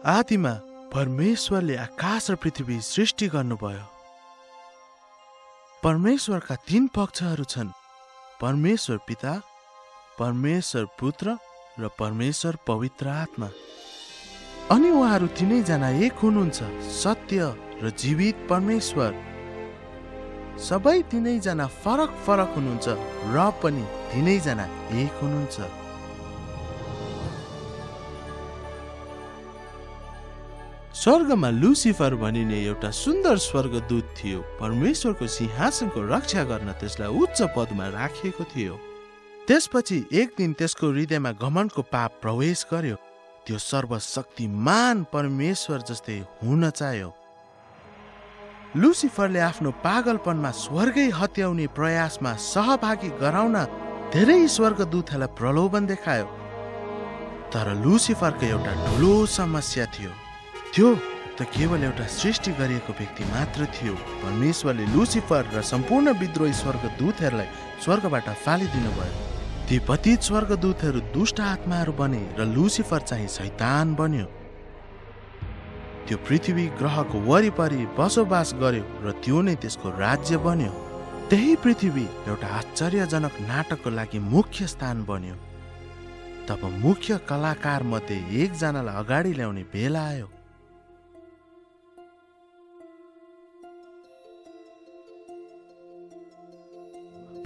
आदिमा परमेश्वरले आकाश र पृथ्वी सृष्टि गर्नुभयो। परमेश्वरका 3 पक्षहरू छन्, परमेश्वर पिता, परमेश्वर पुत्र र परमेश्वर पवित्र आत्मा। अनि उहाँहरू तीनैजना एक हुनुहुन्छ, सत्य र जीवित परमेश्वर। सबै तीनैजना फरक फरक हुनुहुन्छ र पनि तीनैजना एक हुनुहुन्छ। स्वर्गमा लुसिफर भनिने एउटा सुन्दर स्वर्गदूत थियो। परमेश्वरको सिंहासनको रक्षा गर्न त्यसलाई उच्च पदमा राखिएको थियो। त्यसपछि एक दिन त्यसको हृदयमा घमण्डको पाप प्रवेश गर्यो। त्यो सर्वशक्तिमान परमेश्वर जस्तै हुन चाह्यो। लुसिफरले आफ्नो पागलपनमा स्वर्गै हत्याउने प्रयासमा सहभागी गराउन धेरै स्वर्गदूतहरूलाई प्रलोभन देखायो। तर लुसिफरको एउटा ठुलो समस्या थियो, त्यो त केवल एउटा सृष्टि गरिएको व्यक्ति मात्र थियो। परमेश्वरले लुसिफर र सम्पूर्ण विद्रोही स्वर्गदूतहरूलाई स्वर्गबाट फालिदिनु भयो। ती पतित स्वर्गदूतहरू दुष्ट आत्माहरू बने र लुसिफर चाहिँ शैतान बन्यो। त्यो पृथ्वी ग्रहको वरिपरि बसोबास गर्यो र त्यो नै त्यसको राज्य बन्यो। त्यही पृथ्वी एउटा आश्चर्यजनक नाटकको लागि मुख्य स्थान बन्यो। तब मुख्य कलाकार मध्ये एकजनालाई अगाडि ल्याउने बेला आयो।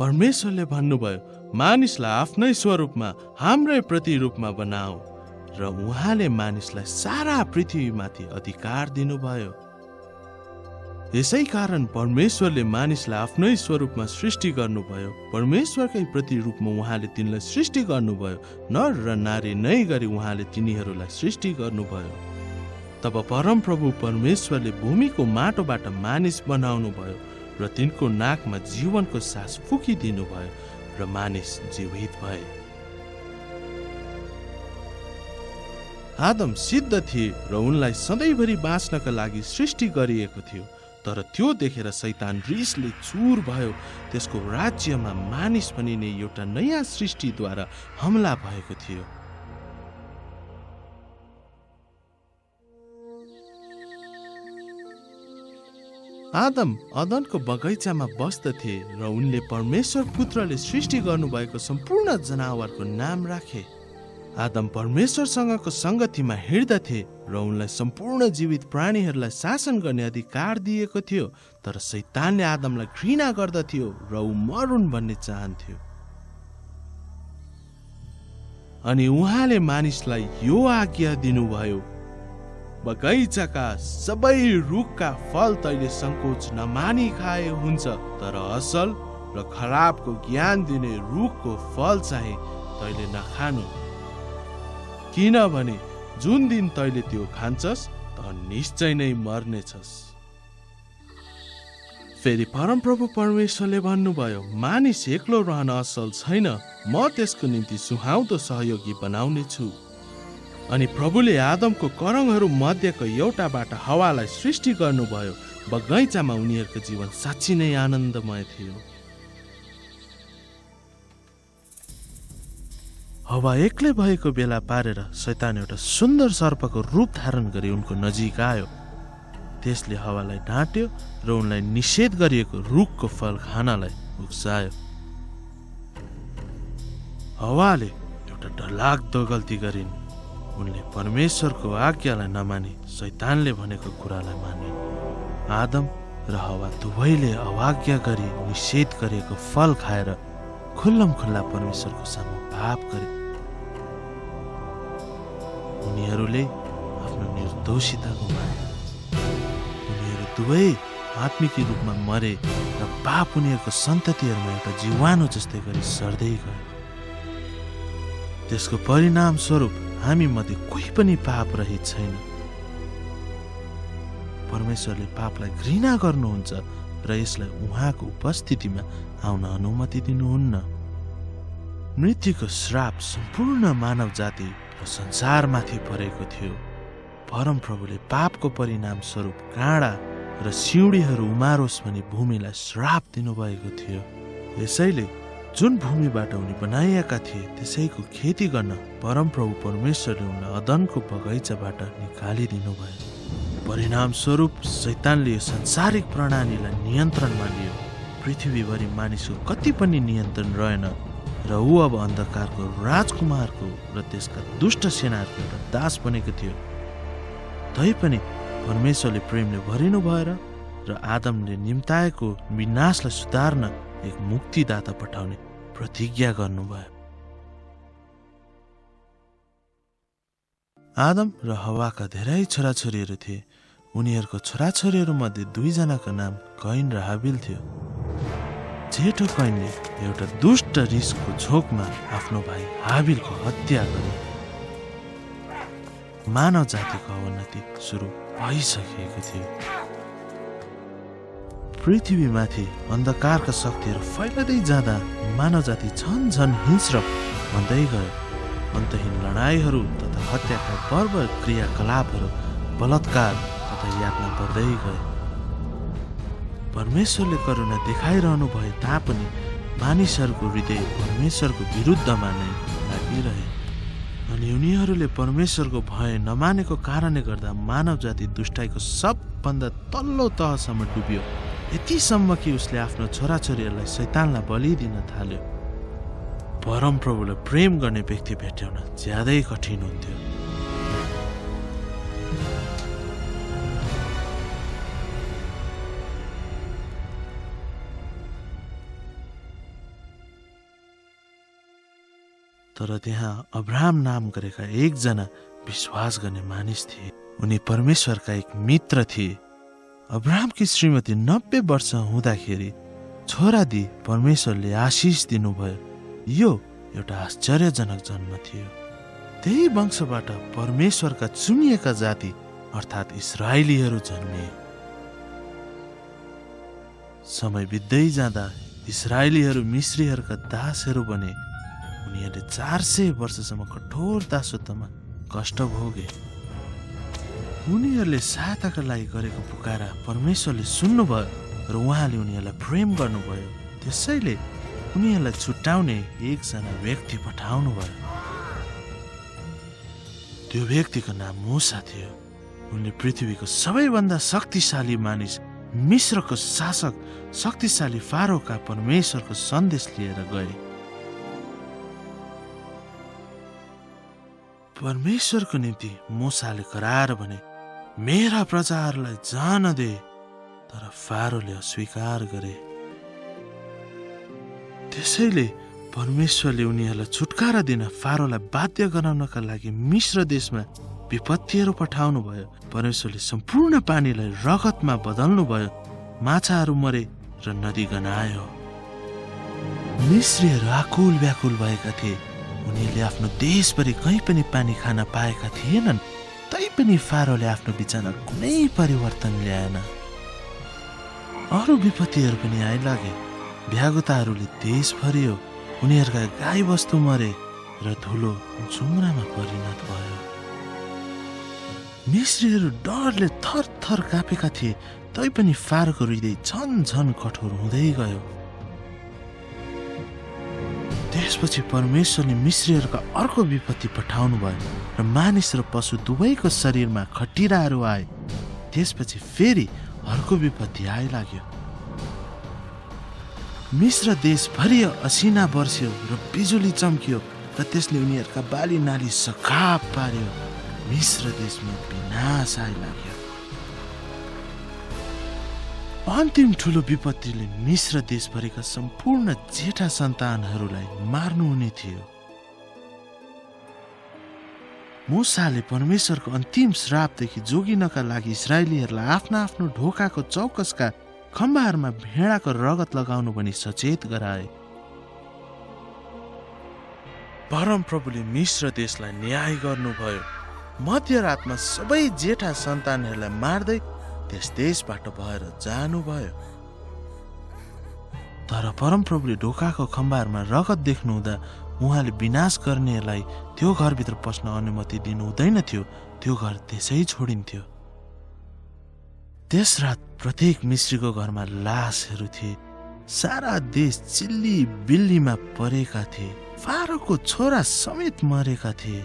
परमेश्वरले भन्नुभयो, मानिसलाई आफ्नै स्वरूपमा हाम्रै प्रतिरूपमा बनाऊ, र उहाँले मानिसलाई सारा पृथ्वीमाथि अधिकार दिनुभयो। यसै कारण परमेश्वरले मानिसलाई आफ्नै स्वरूपमा सृष्टि गर्नुभयो। परमेश्वरकै प्रतिरूपमा उहाँले तिनलाई सृष्टि गर्नुभयो। नर र नारी नै गरी उहाँले तिनीहरूलाई सृष्टि गर्नुभयो। तब परमप्रभु परमेश्वरले भूमिको माटोबाट मानिस बनाउनु भयो र तिनको नाकमा जीवनको सास फुकिदिनु भयो र मानिस जीवित भए। आदम सिद्ध थिए र उनलाई सधैँभरि बाँच्नका लागि सृष्टि गरिएको थियो। तर त्यो देखेर शैतान रिसले चुर भयो। त्यसको राज्यमा मानिस भनिने एउटा नयाँ सृष्टिद्वारा हमला भएको थियो। आदम अदनको बगैँचामा बस्दथे र उनले परमेश्वर पुत्रले सृष्टि गर्नुभएको सम्पूर्ण जनावरको नाम राखे। आदम परमेश्वरसँगको सङ्गतिमा हिँड्दथे र उनलाई सम्पूर्ण जीवित प्राणीहरूलाई शासन गर्ने अधिकार दिएको थियो। तर शैतानले आदमलाई घृणा गर्दथ्यो र ऊ मरुन् भन्ने चाहन्थ्यो। अनि उहाँले मानिसलाई यो आज्ञा दिनुभयो, बगैँचाका सबै रुखका फल तैले सङ्कोच नमानी खाए हुन्छ, तर असल र खराबको ज्ञान दिने रुखको फल चाहिँ तैले नखानु, किनभने जुन दिन तैले त्यो खान्छस् त निश्चय नै मर्नेछस्। फेरि परमप्रभु परमेश्वरले भन्नुभयो, मानिस एक्लो रहन असल छैन, म त्यसको निम्ति सुहाउँदो सहयोगी बनाउने छु। अनि प्रभुले आदमको करङहरू मध्येको एउटाबाट हवालाई सृष्टि गर्नुभयो। बगैँचामा उनीहरूको जीवन साँच्चै नै आनन्दमय थियो। हवा एक्लै भएको बेला पारेर शैतान एउटा सुन्दर सर्पको रूप धारण गरी उनको नजिक आयो। त्यसले हवालाई ढाँट्यो र उनलाई निषेध गरिएको रुखको फल खानलाई उक्सायो। हवाले एउटा डरलाग्दो गल्ती गरिन्। उनले परमेश्वरको आज्ञालाई नमानी शैतानले भनेको कुरालाई माने। आदम र हवा दुवैले अवाज्ञा गरी निषेध गरिएको फल खाएर खुल्लम खुल्ला परमेश्वरको सामु पाप गरे। उनीहरूले आफ्नो निर्दोषिता गुमाए। उनीहरू दुवै आत्मिकी रूपमा मरे र पाप उनीहरूको सन्ततिहरूमा एउटा जीवाणु जस्तै गरी सर्दै गयो। त्यसको परिणाम स्वरूप हामी मध्ये कोही पनि पाप रहित छैन। परमेश्वरले पापलाई घृणा गर्नुहुन्छ र यसलाई उहाँको उपस्थितिमा आउन अनुमति दिनुहुन्न। मृत्युको श्राप सम्पूर्ण मानव जाति र संसारमाथि परेको थियो। परमप्रभुले पापको परिणाम स्वरूप काँडा र सिउँडीहरू उमारोस् भनी भूमिलाई श्राप दिनुभएको थियो। यसैले जुन भूमिबाट उनी बनाइएका थिए त्यसैको खेती गर्न परमप्रभु परमेश्वरले उनलाई अदनको बगैँचाबाट निकालिदिनु भयो। परिणाम स्वरूप शैतानले यो संसारिक प्रणालीलाई नियन्त्रणमा लियो। पृथ्वीभरि मानिसको कति पनि नियन्त्रण रहेन र ऊ अब अन्धकारको राजकुमारको र त्यसका दुष्ट सेनाहरूको एउटा दास बनेको थियो। तैपनि परमेश्वरले प्रेमले भरिनु भएर र आदमले निम्ताएको विनाशलाई सुधार्न एक मुक्तिदाता पठाउने प्रतिज्ञा गर्नुभयो। आदम र हवाका धेरै छोराछोरीहरू थिए। उनीहरूको छोराछोरीहरू मध्ये 2 जनाको नाम कैन र हाबिल थियो। जेठो कैनले एउटा दुष्ट रिसको झोकमा आफ्नो भाइ हाबिलको हत्या गरे। मानव जातिको अवनति सुरु भइसकेको थियो। पृथ्वीमाथि अन्धकारका शक्तिहरू फैलदै जाँदा मानव जाति झन हिंस्र भन्दै गयो। अन्तहीन लडाइँहरू तथा हत्याका बर्बर क्रियाकलापहरू, बलात्कार तथा यातना बढ्दै गए। परमेश्वरले करुणा देखाइरहनु भए तापनि मानिसहरूको हृदय परमेश्वरको विरुद्धमा नै लागिरहे अनि उनीहरूले परमेश्वरको भय नमानेको कारणले गर्दा मानव जाति दुष्टाइको सबभन्दा तल्लो तहसम्म डुब्यो। यतिसम्म कि उसले आफ्नो छोराछोरीहरूलाई शैतानलाई बलि दिन थाल्यो। परमप्रभुलाई प्रेम गर्ने व्यक्ति भेट्याउन ज्यादै कठिन हुन्थ्यो। तर त्यहाँ अब्राहम नाम गरेका एकजना विश्वास गर्ने मानिस थिए। उनी परमेश्वरका एक मित्र थिए। अब्राहमकी श्रीमती 90 वर्ष हुँदाखेरि छोरा दिई परमेश्वरले आशिष दिनुभयो। यो एउटा आश्चर्यजनक जन्म थियो। त्यही वंशबाट परमेश्वरका चुनिएका जाति अर्थात् इस्राएलीहरू जन्मे। समय बित्दै जाँदा इस्राएलीहरू मिश्रीहरूका दासहरू बने। उनीहरूले 400 वर्षसम्म कठोर दासत्वमा कष्ट भोगे। उनीहरूले सहायताका लागि गरेको पुकारा परमेश्वरले सुन्नुभयो र उहाँले उनीहरूलाई प्रेम गर्नुभयो। त्यसैले उनीहरूलाई छुट्याउने एकजना व्यक्ति पठाउनु भयो। त्यो व्यक्तिको नाम मूसा थियो। उनले पृथ्वीको सबैभन्दा शक्तिशाली मानिस मिश्रको शासक शक्तिशाली फारोका परमेश्वरको सन्देश लिएर गए। परमेश्वरको निम्ति मूसाले कराएर भने, मेरा प्रजाहरूलाई जान दे। तर फारोले अस्वीकार गरे। त्यसैले परमेश्वरले उनीहरूलाई छुटकारा दिन फारोलाई बाध्य गराउनका लागि मिश्र देशमा विपत्तिहरू पठाउनु भयो। परमेश्वरले सम्पूर्ण पानीलाई रगतमा बदल्नु भयो। माछाहरू मरे र नदी गनायो। मिश्रीहरू आकुल व्याकुल भएका थिए। उनीहरूले आफ्नो देशभरि कहीँ पनि पानी खान पाएका थिएनन्। तैपनि फारोले आफ्नो विचारमा कुनै परिवर्तन ल्याएन। अरू विपत्तिहरू पनि आइलागे। भ्यागुताहरूले देश भरियो। उनीहरूका गाई वस्तु मरे र धुलो जुम्रामा परिणत भयो। मिश्रीहरू डरले थरथर कापेका थिए। तैपनि फारोको हृदय झन कठोर हुँदै गयो। त्यसपछि परमेश्वरले मिश्रीहरूका अर्को विपत्ति पठाउनु भयो र मानिस र पशु दुवैको शरीरमा खटिराहरू आए। त्यसपछि फेरि अर्को विपत्ति आइलाग्यो। मिश्र देशभरि असिना बर्स्यो र बिजुली चम्कियो र त्यसले उनीहरूका बाली नाली सखाप पार्यो। मिश्र देशमा विनाश आइलाग्यो। अन्तिम ठुलो विपत्तिले मिश्र देशभरिका सम्पूर्ण जेठा सन्तानहरूलाई मार्नुहुने थियो। मूसाले परमेश्वरको अन्तिम श्रापदेखि जोगिनका लागि इस्राएलीहरूलाई आफ्नो ढोकाको चौकसका खम्बाहरूमा भेडाको रगत लगाउनु पनि सचेत गराए। परमप्रभुले मिश्र देशलाई न्याय गर्नुभयो। मध्यरातमा सबै जेठा सन्तानहरूलाई मार्दै त्यस देशबाट भएर जानुभयो। तर परमप्रभुले ढोकाको खम्बाहरूमा रगत देख्नुहुँदा उहाँले विनाश गर्नेहरूलाई त्यो घरभित्र पस्न अनुमति दिनु हुँदैन थियो। त्यो घर त्यसै छोडिन्थ्यो। त्यस रात प्रत्येक मिश्रीको घरमा लासहरू थिए। सारा देश चिल्ली बिल्लीमा परेका थिए। फारोको छोरा समेत मरेका थिए।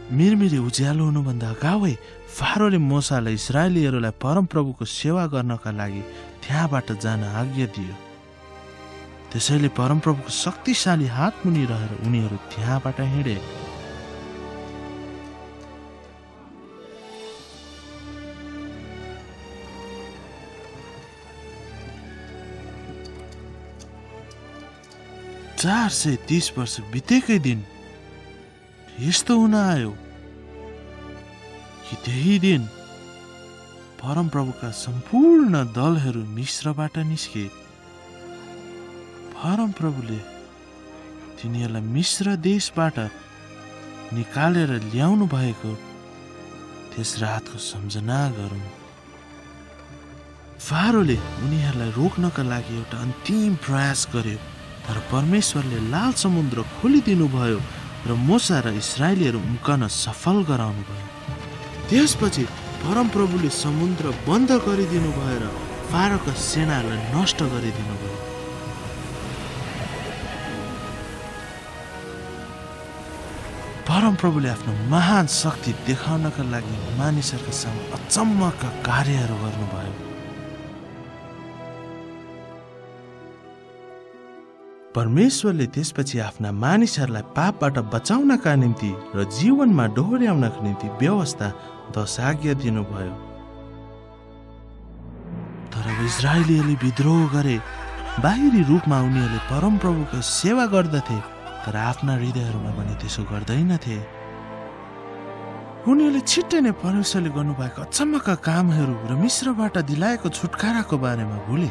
मिरमिरी उज्यालो हुनुभन्दा अगावै फारोले मूसालाई इस्राएलीहरूलाई परमप्रभुको सेवा गर्नका लागि त्यहाँबाट जान आज्ञा दियो। त्यसैले परमप्रभुको शक्तिशाली हात मुनि रहेर उनीहरू त्यहाँबाट हिँडे। चार 430 वर्ष बितेकै दिन यस्तो हुन आयो कि त्यही दिन परमप्रभुका सम्पूर्ण दलहरू मिस्रबाट निस्के। परमप्रभुले तिनीहरूलाई मिस्र देशबाट निकालेर ल्याउनु भएको त्यस रातको सम्झना गरौँ। फारोले उनीहरूलाई रोक्नका लागि एउटा अन्तिम प्रयास गर्यो, तर परमेश्वरले लाल समुद्र खोलिदिनु भयो र मूसा र इस्राएलीहरू उम्कन सफल गराउनु भयो। त्यसपछि परमप्रभुले समुद्र बन्द गरिदिनु भयो र फारोका सेनालाई नष्ट गरिदिनु भयो। परमप्रभुले आफ्नो महान शक्ति देखाउनका लागि मानिसहरूका सामु अचम्मका कार्यहरू गर्नुभयो। परमेश्वरले त्यसपछि आफ्ना मानिसहरूलाई पापबाट बचाउनका निम्ति र जीवनमा डोहोर्याउनका निम्ति व्यवस्था 10 आज्ञा दिनुभयो। तर इस्राएलीहरूले विद्रोह गरे। बाहिरी रूपमा उनीहरूले परमप्रभुको सेवा गर्दथे, तर आफ्ना हृदयहरूमा पनि त्यसो गर्दैनथे। उनीहरूले छिट्टै नै परमेश्वरले गर्नुभएको अचम्मका कामहरू र मिस्रबाट दिलाएको छुटकाराको बारेमा भुले।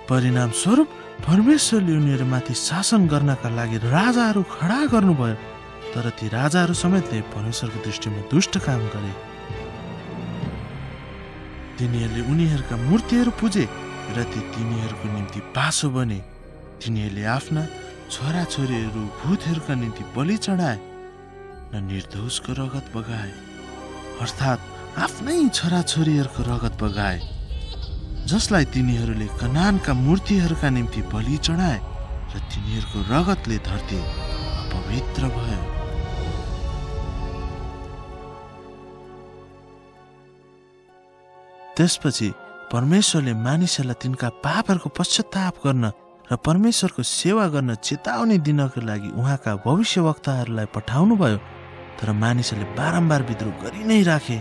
परिणाम स्वरूप परमेश्वरले उनीहरूमाथि शासन गर्नका लागि राजाहरू खडा गर्नुभयो, तर ती राजाहरू समेतले परमेश्वरको दृष्टिमा दुष्ट काम गरे। तिनीहरूले उनीहरूका मूर्तिहरू पुजे र ती तिनीहरूको निम्ति पासो बने। तिनीहरूले आफ्ना छोराछोरीहरू भूतहरूका निम्ति बलि चढाए र निर्दोषको रगत बगाए, अर्थात् आफ्नै छोराछोरीहरूको रगत बगाए, जसलाई तिनीहरूले कनानका मूर्तिहरूका निम्ति बलि चढाए र तिनीहरूको रगतले धरती अपवित्र भयो। त्यसपछि परमेश्वरले मानिसहरूलाई तिनका पापहरूको पश्चाताप गर्न र परमेश्वरको सेवा गर्न चेतावनी दिनको लागि उहाँका भविष्यवक्ताहरूलाई पठाउनु भयो, तर मानिसहरूले बारम्बार विद्रोह गरि नै राखे।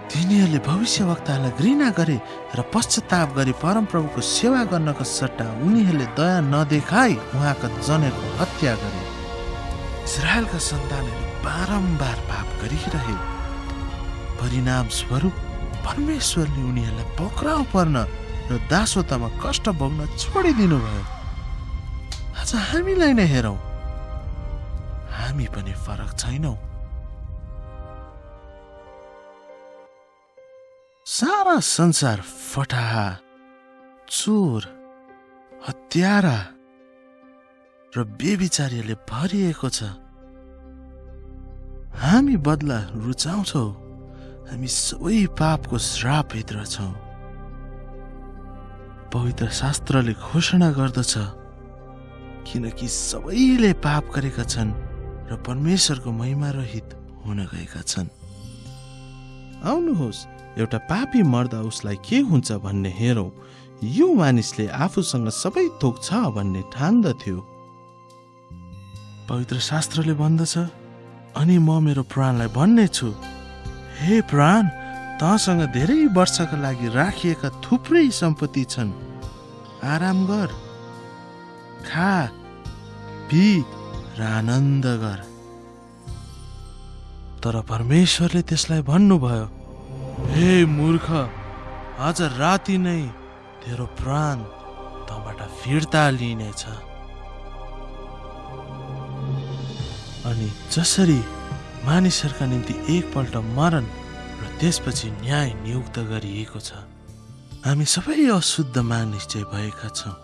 तिनीहरूले भविष्यवक्ताहरूलाई घृणा गरे र पश्चाताप गरी परमप्रभुको सेवा गर्नको सट्टा उनीहरूले दया नदेखाई उहाँका जनहरूको हत्या गरे। इस्राएलका सन्तानहरूले बारम्बार पाप गरिरहे। परिणाम स्वरूप परमेश्वरले उनीहरूलाई पक्राउ पर्न र दासत्वमा कष्ट भोग्न छोडिदिनु भयो। आज हामीलाई नै हेरौँ, हामी पनि फरक छैनौँ। सारा संसार फटाहा, चोर, हत्यारा र बेविचारीहरूले भरिएको छ। हामी बदला रुचाउँछौँ। हामी सबै पापको श्रापभित्र छौँ। पवित्र शास्त्रले घोषणा गर्दछ, किनकि सबैले पाप गरेका छन् र परमेश्वरको महिमा रहित हुन गएका छन्। आउनुहोस्, एउटा पापी मर्दा उसलाई के हुन्छ भन्ने हेरौँ। यो मानिसले आफूसँग सबै थोक छ भन्ने ठान्दथ्यो। पवित्र शास्त्रले भन्दछ, अनि म मेरो प्राणलाई भन्ने छु, हे प्राण, तँसँग धेरै वर्षका लागि राखिएका थुप्रै सम्पत्ति छन्। आराम गर, खा, पी र आनन्द गर। तर परमेश्वरले त्यसलाई भन्नुभयो, हे मूर्ख, आज राति नै तेरो प्राण तँबाट फिर्ता लिइनेछ। अनि जसरी मानिसहरूका निम्ति एकपल्ट मरण र त्यसपछि न्याय नियुक्त गरिएको छ, हामी सबै अशुद्ध मानिस चाहिँ भएका छौँ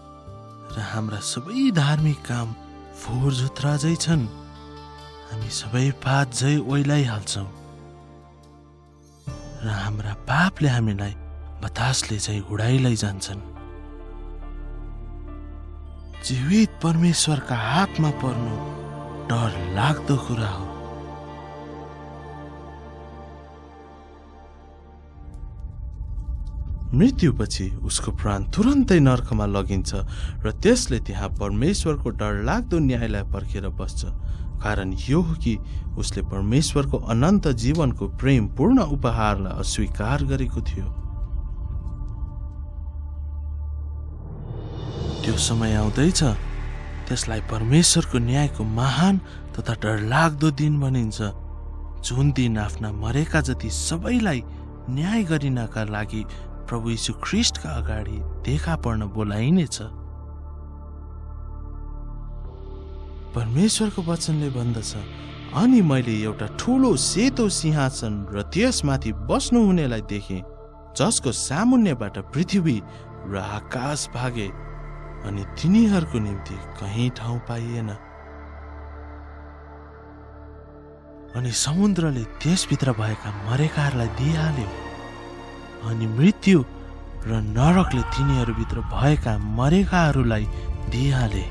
र हाम्रा सबै धार्मिक काम फोहोर झुत्रा झै छन्। हामी सबै पात झै ओइलाइहाल्छौँ र हाम्रा पापले हामीलाई बतासले चाहिँ उडाइलाई जान्छन्। जीवित परमेश्वरका हातमा पर्नु डर लाग्दो कुरा हो। मृत्युपछि उसको प्राण तुरन्तै नर्कमा लगिन्छ र त्यसले त्यहाँ परमेश्वरको डर लाग्दो न्यायलाई पर्खेर बस्छ। कारण यो हो कि उसले परमेश्वरको अनन्त जीवनको प्रेमपूर्ण उपहारलाई अस्वीकार गरेको थियो। त्यो समय आउँदैछ, त्यसलाई परमेश्वरको न्यायको महान तथा डरलाग्दो दिन भनिन्छ, जुन दिन आफ्ना मरेका जति सबैलाई न्याय गरिनका लागि प्रभु यीशु ख्रीष्टका अगाडि देखा पर्न बोलाइनेछ। परमेश्वरको वचनले भन्दछ, अनि मैले एउटा ठूलो सेतो सिंहासन र त्यसमाथि बस्नुहुनेलाई देखेँ, जसको सामुन्नेबाट पृथ्वी र आकाश भागे अनि तिनीहरूको निम्ति कहीँ ठाउँ पाइएन। अनि समुद्रले त्यसभित्र भएका मरेकाहरूलाई दिइहाल्यो, अनि मृत्यु र नरकले तिनीहरूभित्र भएका मरेकाहरूलाई दिइहाले।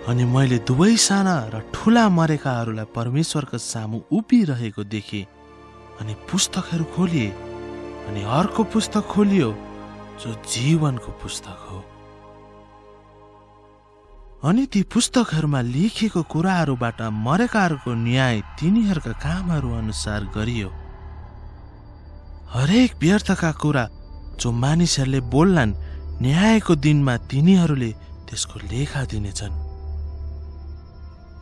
अनि मैले दुवै साना र ठुला मरेकाहरूलाई परमेश्वरको सामु उभिरहेको देखेँ। अनि पुस्तकहरू खोलिए, अनि अर्को पुस्तक खोलियो जो जीवनको पुस्तक हो। अनि ती पुस्तकहरूमा लेखिएको कुराहरूबाट मरेकाहरूको न्याय तिनीहरूका कामहरू अनुसार गरियो। हरेक व्यर्थका कुरा जो मानिसहरूले बोल्लान्, न्यायको दिनमा तिनीहरूले त्यसको लेखा दिनेछन्।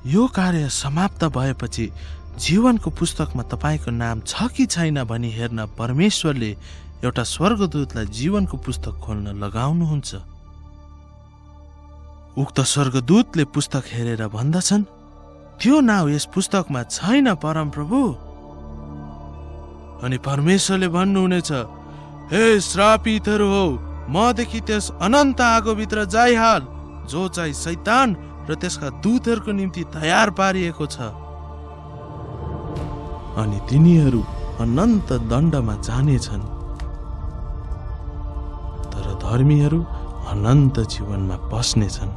यो कार्य समाप्त भएपछि जीवनको पुस्तकमा तपाईको नाम छ कि छैन भनी हेर्न परमेश्वरले एउटा स्वर्गदूतलाई जीवनको पुस्तक खोल्न लगाउनुहुन्छ। उक्त स्वर्गदूतले पुस्तक हेरेर भन्दछन्, त्यो नाउँ यस पुस्तकमा छैन परमप्रभु। अनि परमेश्वरले भन्नुहुनेछ, हे श्रापितहरू हो, मदेखि त्यस अनन्त आगोभित्र जाइहाल, जो चाहिँ शैतान र त्यसका दूतहरूको निम्ति तयार पारिएको छ। अनि तिनीहरू अनन्त दण्डमा जानेछन्, तर धर्मीहरू अनन्त जीवनमा पस्नेछन्।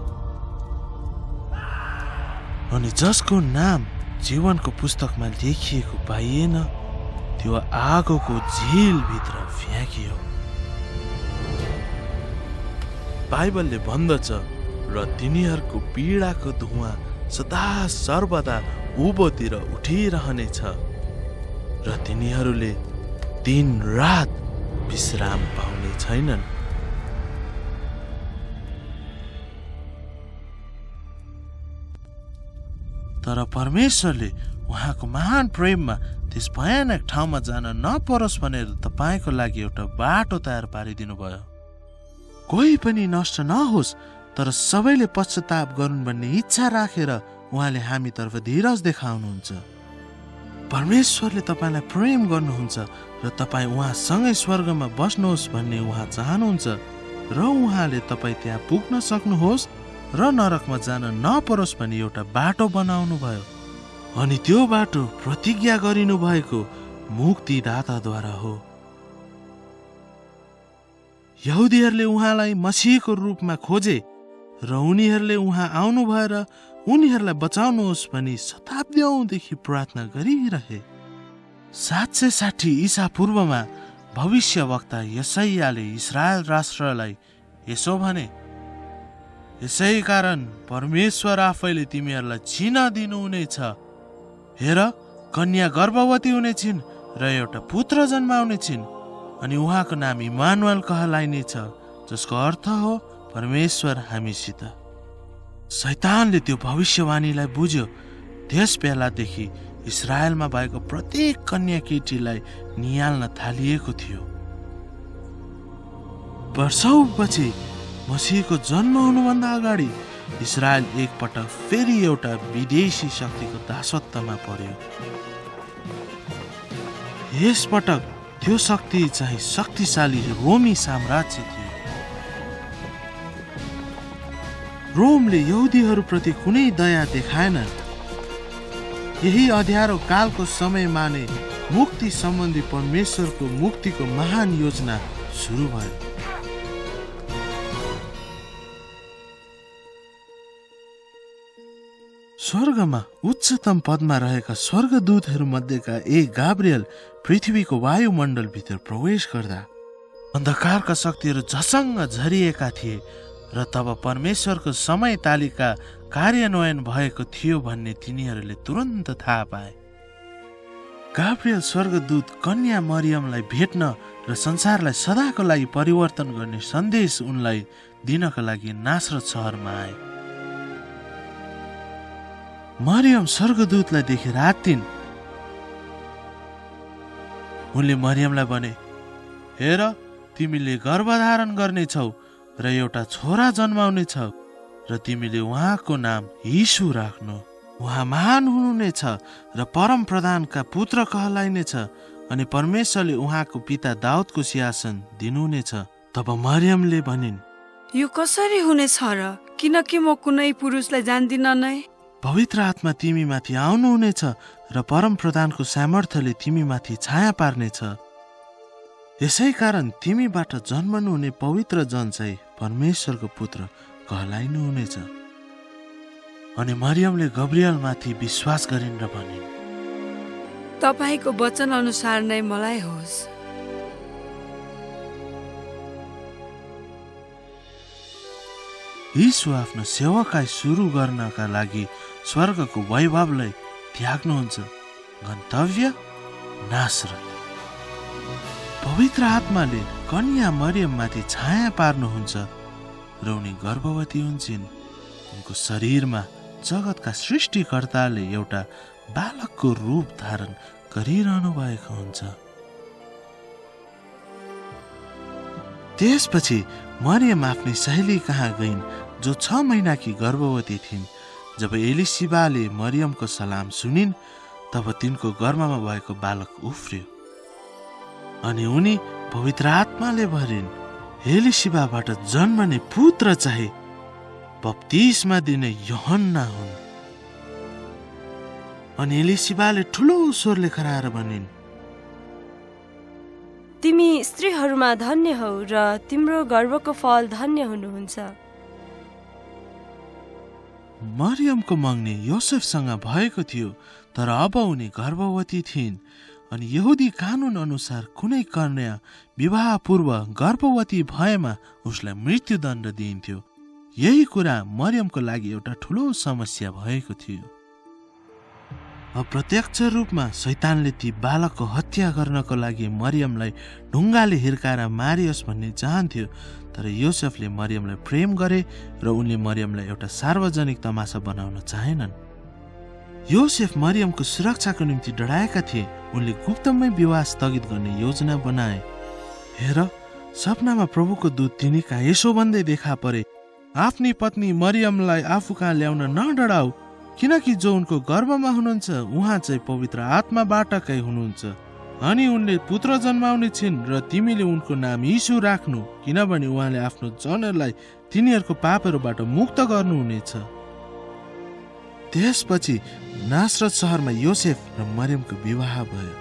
अनि जसको नाम जीवनको पुस्तकमा लेखिएको पाइएन, त्यो आगोको झिलभित्र फ्याँकियो। बाइबलले भन्दछ, र तिनीहरूको पीडाको धुवाँ सदा सर्वदा उँभोतिर उठिरहनेछ, र तिनीहरूले दिन रात विश्राम पाउने छैनन्। तर परमेश्वरले उहाँको महान प्रेममा त्यस भयानक ठाउँमा जान नपरोस् भनेर तपाईँको लागि एउटा बाटो तयार पारिदिनु भयो। कोही पनि नष्ट नहोस्, तर सबैले पश्चाताप गरून् भन्ने इच्छा राखेर उहाँले हामीतर्फ धीरज देखाउनुहुन्छ। परमेश्वरले तपाईँलाई प्रेम गर्नुहुन्छ र तपाईँ उहाँसँगै स्वर्गमा बस्नुहोस् भन्ने उहाँ चाहनुहुन्छ, र उहाँले तपाईँ त्यहाँ पुग्न सक्नुहोस् र नरकमा जान नपरोस् भन्ने एउटा बाटो बनाउनु भयो। अनि त्यो बाटो प्रतिज्ञा गरिनु भएको मुक्तिदाताद्वारा हो। यहुदीहरूले उहाँलाई मसीहको रूपमा खोजे र उनीहरूले उहाँ आउनु भएर उनीहरूलाई बचाउनुहोस् भनी शताब्दीौंदेखि प्रार्थना गरिरहे। 760 ईसा पूर्वमा भविष्यवक्ता यशायाले इस्रायल राष्ट्रलाई यसो भने, यसै कारण परमेश्वर आफैले तिमीहरूलाई चिन्ह दिनुहुनेछ। हेर, कन्या गर्भवती हुनेछिन् र एउटा पुत्र जन्माउनेछिन्, अनि उहाँको नाम इमानुएल कहलाइनेछ, जसको अर्थ हो परमेश्वर हामीसित। शैतानले त्यो भविष्यवाणीलाई बुझ्यो। त्यस बेलादेखि इस्रायलमा भएको प्रत्येक कन्या केटीलाई निहाल्न थालिएको थियो। वर्षौंपछि मसीहको जन्म हुनुभन्दा अगाडि इस्रायल एकपटक फेरि एउटा विदेशी शक्तिको दासत्वमा पर्यो। यस पटक त्यो शक्ति चाहिँ शक्तिशाली रोमी साम्राज्य थियो। रोमले यहुदीहरूप्रति कुनै दया देखाएन। यही अँध्यारो कालको समयमा नै मुक्ति सम्बन्धी परमेश्वरको मुक्तिको महान योजना सुरु भयो। स्वर्गमा उच्चतम पदमा रहेका स्वर्गदूतहरू मध्येका एक गाब्रिएल पृथ्वीको वायुमण्डलभित्र प्रवेश गर्दा अन्धकारका शक्तिहरू झसङ्ग झरिएका थिए र तब परमेश्वरको समय तालिका कार्यान्वयन भएको थियो भन्ने तिनीहरूले तुरन्त थाहा पाए। गाब्रिएल स्वर्गदूत कन्या मरियमलाई भेट्न र संसारलाई सदाको लागि परिवर्तन गर्ने सन्देश उनलाई दिनका लागि नासरत सहरमा आए। मरियम स्वर्गदूतलाई देखेर आत्तिन्। उनले मरियमलाई भने, हेर, तिमीले गर्भधारण गर्नेछौ र एउटा छोरा जन्माउने छौ र तिमीले उहाँको नाम यीशु राख्नु। उहाँ महान हुनुहुनेछ र परम प्रधानका पुत्र कहलाइनेछ अनि परमेश्वरले उहाँको पिता दाउदको सिंहासन दिनुहुनेछ। तब मरियमले भनिन्, यो कसरी हुनेछ र, किनकि म कुनै पुरुषलाई जान्दिन नै। पवित्र आत्मा तिमीमाथि आउनुहुनेछ र परम प्रधानको सामर्थ्यले तिमीमाथि छाया पार्नेछ। यसै कारण तिमीबाट जन्मनुहुने पवित्र जन चाहिँ परमेश्वरको पुत्र कहलाइनुहुनेछ। अनि मरियमले गब्रिएलमाथि विश्वास गरिन् र भनिन्, तपाईको वचन अनुसार नै मलाई होस्। यीशु आफ्नो सेवाकाई सुरु गर्नका लागि स्वर्गको वैभवलाई त्याग्नुहुन्छ। गन्तव्य नासरत। पवित्र आत्माले कन्या मरियममाथि छाया पार्नुहुन्छ र उनी गर्भवती हुन्छन्। उनको शरीरमा जगतका सृष्टिकर्ताले एउटा बालकको रूप धारण गरिरहनु भएको हुन्छ। त्यसपछि मरियम आफ्नी सहेली कहाँ गइन् जो 6 महिनाकी गर्भवती थिइन्। जब एलिसिबाले मरियमको सलाम सुनिन् तब तिनको गर्भमा भएको बालक उफ्रियो अनि उनी पवित्र आत्माले भरिन्। एलिसिबाबाट जन्मने पुत्र चाहिँ बप्तिस्मा दिने यूहन्ना हुन्। अनि एलिसिबाले ठुलो स्वरले कराएर भनिन्, तिमी स्त्रीहरूमा धन्य हौ र तिम्रो गर्भको फल धन्य हुनुहुन्छ। मरियमको मग्नी योसेफसँग भएको थियो, तर अब उनी गर्भवती थिइन् अनि यहुदी कानुन अनुसार कुनै कन्या विवाह पूर्व गर्भवती भएमा उसलाई मृत्युदण्ड दिइन्थ्यो। यही कुरा मरियमको लागि एउटा ठुलो समस्या भएको थियो। अप्रत्यक्ष रूपमा शैतानले ती बालकको हत्या गर्नको लागि मरियमलाई ढुङ्गाले हिर्काएर मारियोस् भन्ने चाहन्थ्यो। तर योसेफले मरियमलाई प्रेम गरे र उनले मरियमलाई एउटा सार्वजनिक तमासा बनाउन चाहेनन्। योसेफ मरियमको सुरक्षाको निम्ति डराएका थिए। उनले गुप्तमै विवाह स्थगित गर्ने योजना बनाए। हेर, सपनामा प्रभुको दूत तिनी कहाँ यसो भन्दै देखा परे, आफ्नी पत्नी मरियमलाई आफू कहाँ ल्याउन नडराऊ, किनकि जो उनको गर्भमा हुनुहुन्छ उहाँ चाहिँ पवित्र आत्माबाटकै हुनुहुन्छ। अनि उनले पुत्र जन्माउने छिन् र तिमीले उनको नाम यीशु राख्नु, किनभने उहाँले आफ्नो जनहरूलाई तिनीहरूको पापहरूबाट मुक्त गर्नुहुनेछ। त्यसपछि नासरत सहरमा योसेफ र मरियमको विवाह भयो।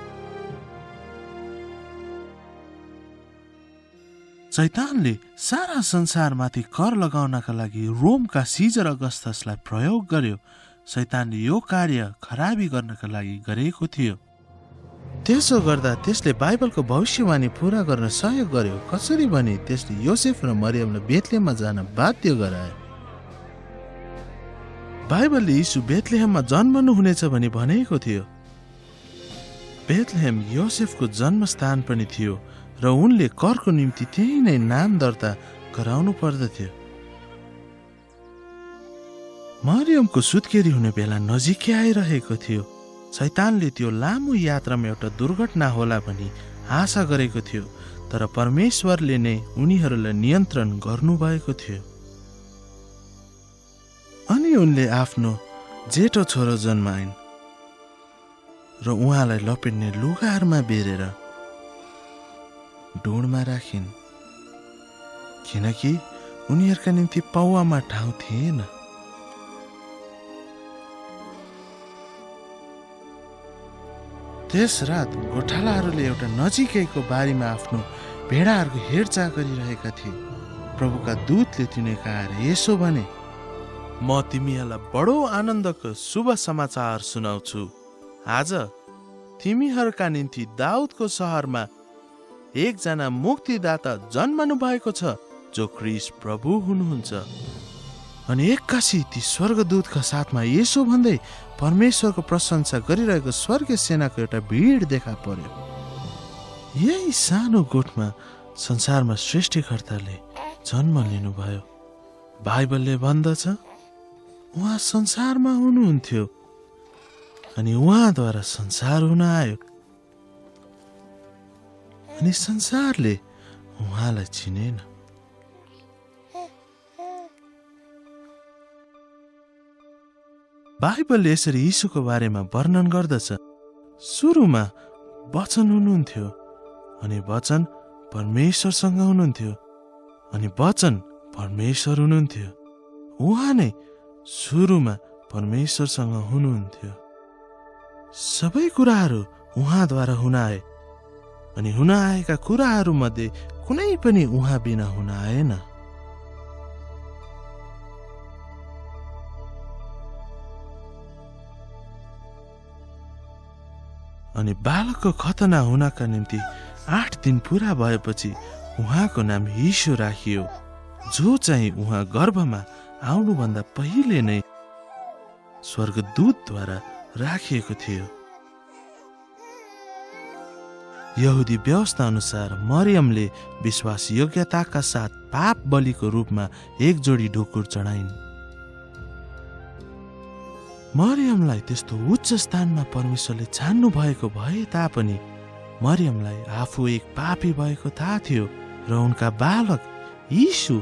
शैतानले सारा संसारमाथि कर लगाउनका लागि रोमका सिजर अगस्तसलाई प्रयोग गर्यो। शैतानले यो कार्य खराबी गर्नका लागि गरेको थियो। त्यसो गर्दा त्यसले बाइबलको भविष्यवाणी पूरा गर्न सहयोग गर्यो। कसरी भने त्यसले योसेफ र मरियमलाई बेथलेहममा जान बाध्य गरायो। बाइबलले यीशु बेथलेहममा जन्मनु हुनेछ भनी भनेको थियो। बेथलेहम योसेफको जन्मस्थान पनि थियो र उनले करको निम्ति त्यही नै नाम दर्ता गराउनु पर्दथ्यो। मरियमको सुत्केरी हुने बेला नजिकै आइरहेको थियो। शैतानले त्यो लामो यात्रामा एउटा दुर्घटना होला भनी आशा गरेको थियो, तर परमेश्वरले नै उनीहरूलाई नियन्त्रण गर्नुभएको थियो। अनि उनले आफ्नो जेठो छोरो जन्माइन् र उहाँलाई लपेट्ने लुगाहरूमा बेरेर ढुँडमा राखिन्, किनकि उनीहरूका निम्ति पाउमा ठाउँ थिएन। त्यस रात गोठालाहरूले एउटा नजिकैको बारीमा आफ्नो भेडाहरूको हेरचाह गरिरहेका थिए। प्रभुका दूतले तिनीहरूका आएर यसो भने, म तिमीहरूलाई बडो आनन्दको शुभ समाचार सुनाउँछु। आज तिमीहरूका निम्ति दाउदको सहरमा एकजना मुक्तिदाता जन्मनु भएको छ, जो ख्रीष्ट प्रभु हुनुहुन्छ। अनि एक्कासी ती स्वर्गदूतका साथमा यसो भन्दै परमेश्वरको प्रशंसा गरिरहेको स्वर्गीय सेनाको एउटा भिड देखा पर्यो। यही सानो गोठमा संसारमा सृष्टिकर्ताले जन्म लिनुभयो। बाइबलले भन्दछ, उहाँ संसारमा हुनुहुन्थ्यो अनि उहाँद्वारा संसार हुन आयो, अनि संसारले उहाँलाई चिनेन। बाइबलले यसरी यीशुको बारेमा वर्णन गर्दछ, सुरुमा वचन हुनुहुन्थ्यो अनि वचन परमेश्वरसँग हुनुहुन्थ्यो अनि वचन परमेश्वर हुनुहुन्थ्यो। उहाँ नै सुरुमा परमेश्वरसँग हुनुहुन्थ्यो। सबै कुराहरू उहाँद्वारा हुन आए अनि हुन आएका कुराहरू मध्ये कुनै पनि उहाँ बिना हुन आएन। अनि बालकको खतना हुनका निम्ति 8 दिन पूरा भएपछि उहाँको नाम यीशु राखियो, जो चाहिँ उहाँ गर्भमा आउनुभन्दा पहिले नै स्वर्गदूतद्वारा राखिएको थियो। यहुदी व्यवस्था अनुसार मरियमले विश्वास योग्यताका साथ पाप बलिको रूपमा एक जोडी ढुकुर चढाइन्। मरियमलाई त्यस्तो उच्च स्थानमा परमेश्वरले छान्नु भएको भए तापनि मरियमलाई आफू एक पापी भएको थाहा थियो र उनका बालक यीशु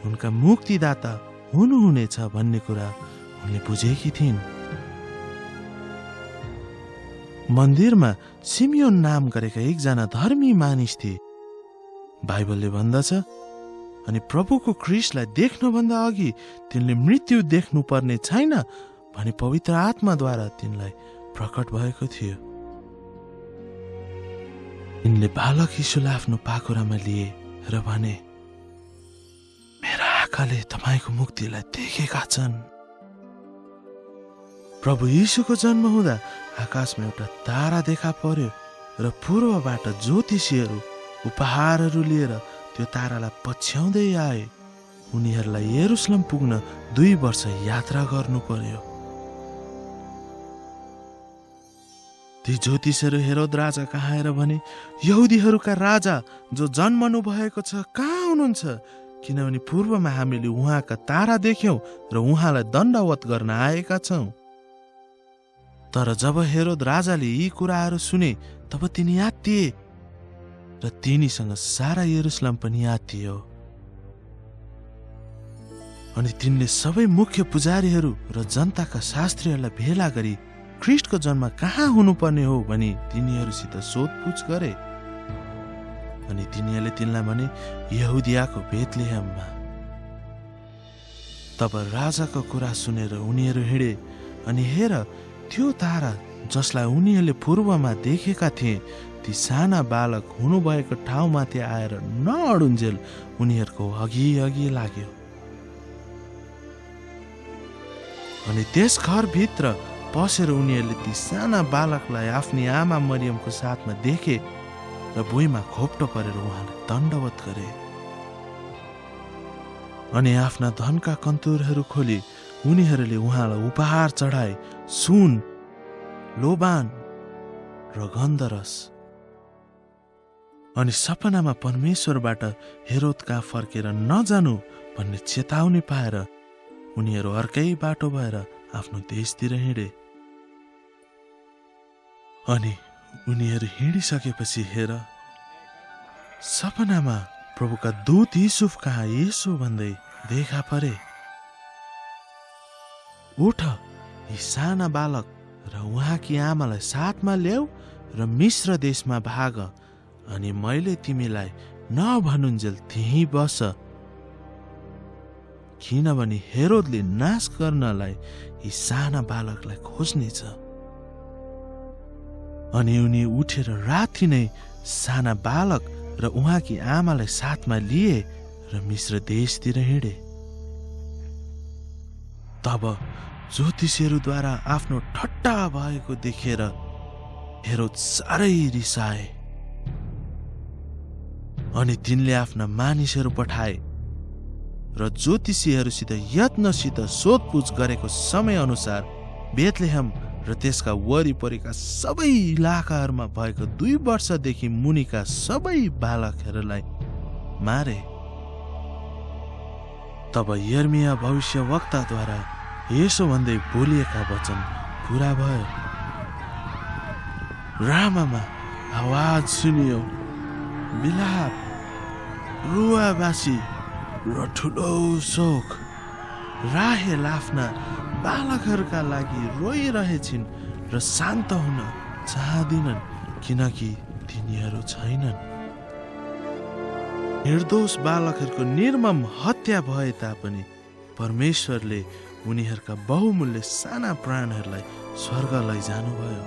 उनका मुक्तिदाता हुनुहुनेछ भन्ने कुरा उनले बुझेकी थिइन्। मन्दिरमा सिमियोन नाम गरेका एकजना धर्मी मानिस थिए। बाइबलले भन्दछ, अनि प्रभुको ख्रीष्टलाई देख्नुभन्दा अघि तिनले मृत्यु देख्नु पर्ने छैन भनी पवित्र आत्माद्वारा तिनलाई प्रकट भएको थियो। तिनले बालक यीशुलाई आफ्नो पाखुरामा लिए र भने, मेरा आँखाले तपाईको मुक्तिलाई देखेका छन्। प्रभु यीशुको जन्म हुँदा आकाशमा एउटा तारा देखा पर्यो र पूर्वबाट ज्योतिषीहरू उपहारहरू लिएर त्यो तारालाई पछ्याउँदै आए। उनीहरूलाई यरुशलेम पुग्न 2 वर्ष यात्रा गर्नु पर्यो। ती ज्योतिषहरू हेरोद राजा कहाँ आएर भने, यहुदीहरूका राजा जो जन्मनु भएको छ कहाँ हुनुहुन्छ? किनभने पूर्वमा हामीले उहाँका तारा देख्यौं र उहाँलाई दण्डवत गर्न आएका छौं। तर जब हेरोद राजाले यी कुराहरू सुने तब तिनी आत्तिए र तिनीसँग सारा यरुशलेम पनि आत्तियो। अनि तिनले सबै मुख्य पुजारीहरू र जनताका शास्त्रीहरूलाई भेला गरी ख्रीष्टको जन्म कहाँ हुनुपर्ने हो भनी तिनीहरूसित सोधपुछ गरे। अनि तिनीहरूले तिनलाई भने, यहुदियाको बेथलेहेममा। तब राजाको कुरा सुनेर उनीहरू हिँडे अनि हेर, त्यो तारा जसलाई उनीहरूले पूर्वमा देखेका थिए ती साना बालक हुनुभएको ठाउँमाथि आएर नअडुन्जेल उनीहरूको अघि अघि लाग्यो। अनि त्यस घरभित्र पसेर उनीहरूले ती साना बालकलाई आफ्नी आमा मरियमको साथमा देखे र भुइँमा घोप्टो परेर उहाँलाई दण्डवत गरे। अनि आफ्ना धनका कन्तुरहरू खोली उनीहरूले उहाँलाई उपहार चढाए, सुन, लोबान र गन्धरस। अनि सपनामा परमेश्वरबाट हेरोद कहाँ फर्केर नजानु भन्ने चेतावनी पाएर उनीहरू अर्कै बाटो भएर आफ्नो देशतिर हिँडे। अनि उनीहरू हिँडिसकेपछि हेर, सपनामा प्रभुका दूत युसुफ कहाँ यसो भन्दै देखा परे, उठ, यी साना बालक र उहाँकी आमालाई साथमा ल्याऊ र मिश्र देशमा भाग, अनि मैले तिमीलाई नभनुन्जेल त्यहीँ बस, किनभने हेरोदले नाश गर्नलाई यी साना बालकलाई खोज्नेछ। अनि उनी उठेर राति नै साना बालक र उहाँकी आमालाई साथमा लिए र मिश्र देशतिर हिँडे। तब ज्योतिषीहरूद्वारा आफ्नो ठट्टा भएको देखेर हेरोद साह्रै रिसाए अनि तिनले आफ्ना मानिसहरू पठाए र ज्योतिषीहरूसित यत्नसित सोधपुछ गरेको समय अनुसार बेथलेहेम र त्यसका वरिपरिका सबै इलाकाहरूमा भएको 2 वर्षदेखि मुनिका सबै बालकहरूलाई मारे। तब यर्मिया भविष्यवक्ताद्वारा यसो भन्दै बोलिएका वचन पूरा भयो, रामामा आवाज सुनियो, बिलाप, रुवाबासी र ठुलो शोक। राहेल आफ्ना बालकहरूका लागि रोइरहेछिन् र शान्त हुन चाहदिनन् किनकि तिनीहरू छैनन्। निर्दोष बालकहरूको निर्मम हत्या भए तापनि परमेश्वरले उनीहरूका बहुमूल्य साना प्राणहरूलाई स्वर्ग लैजानुभयो।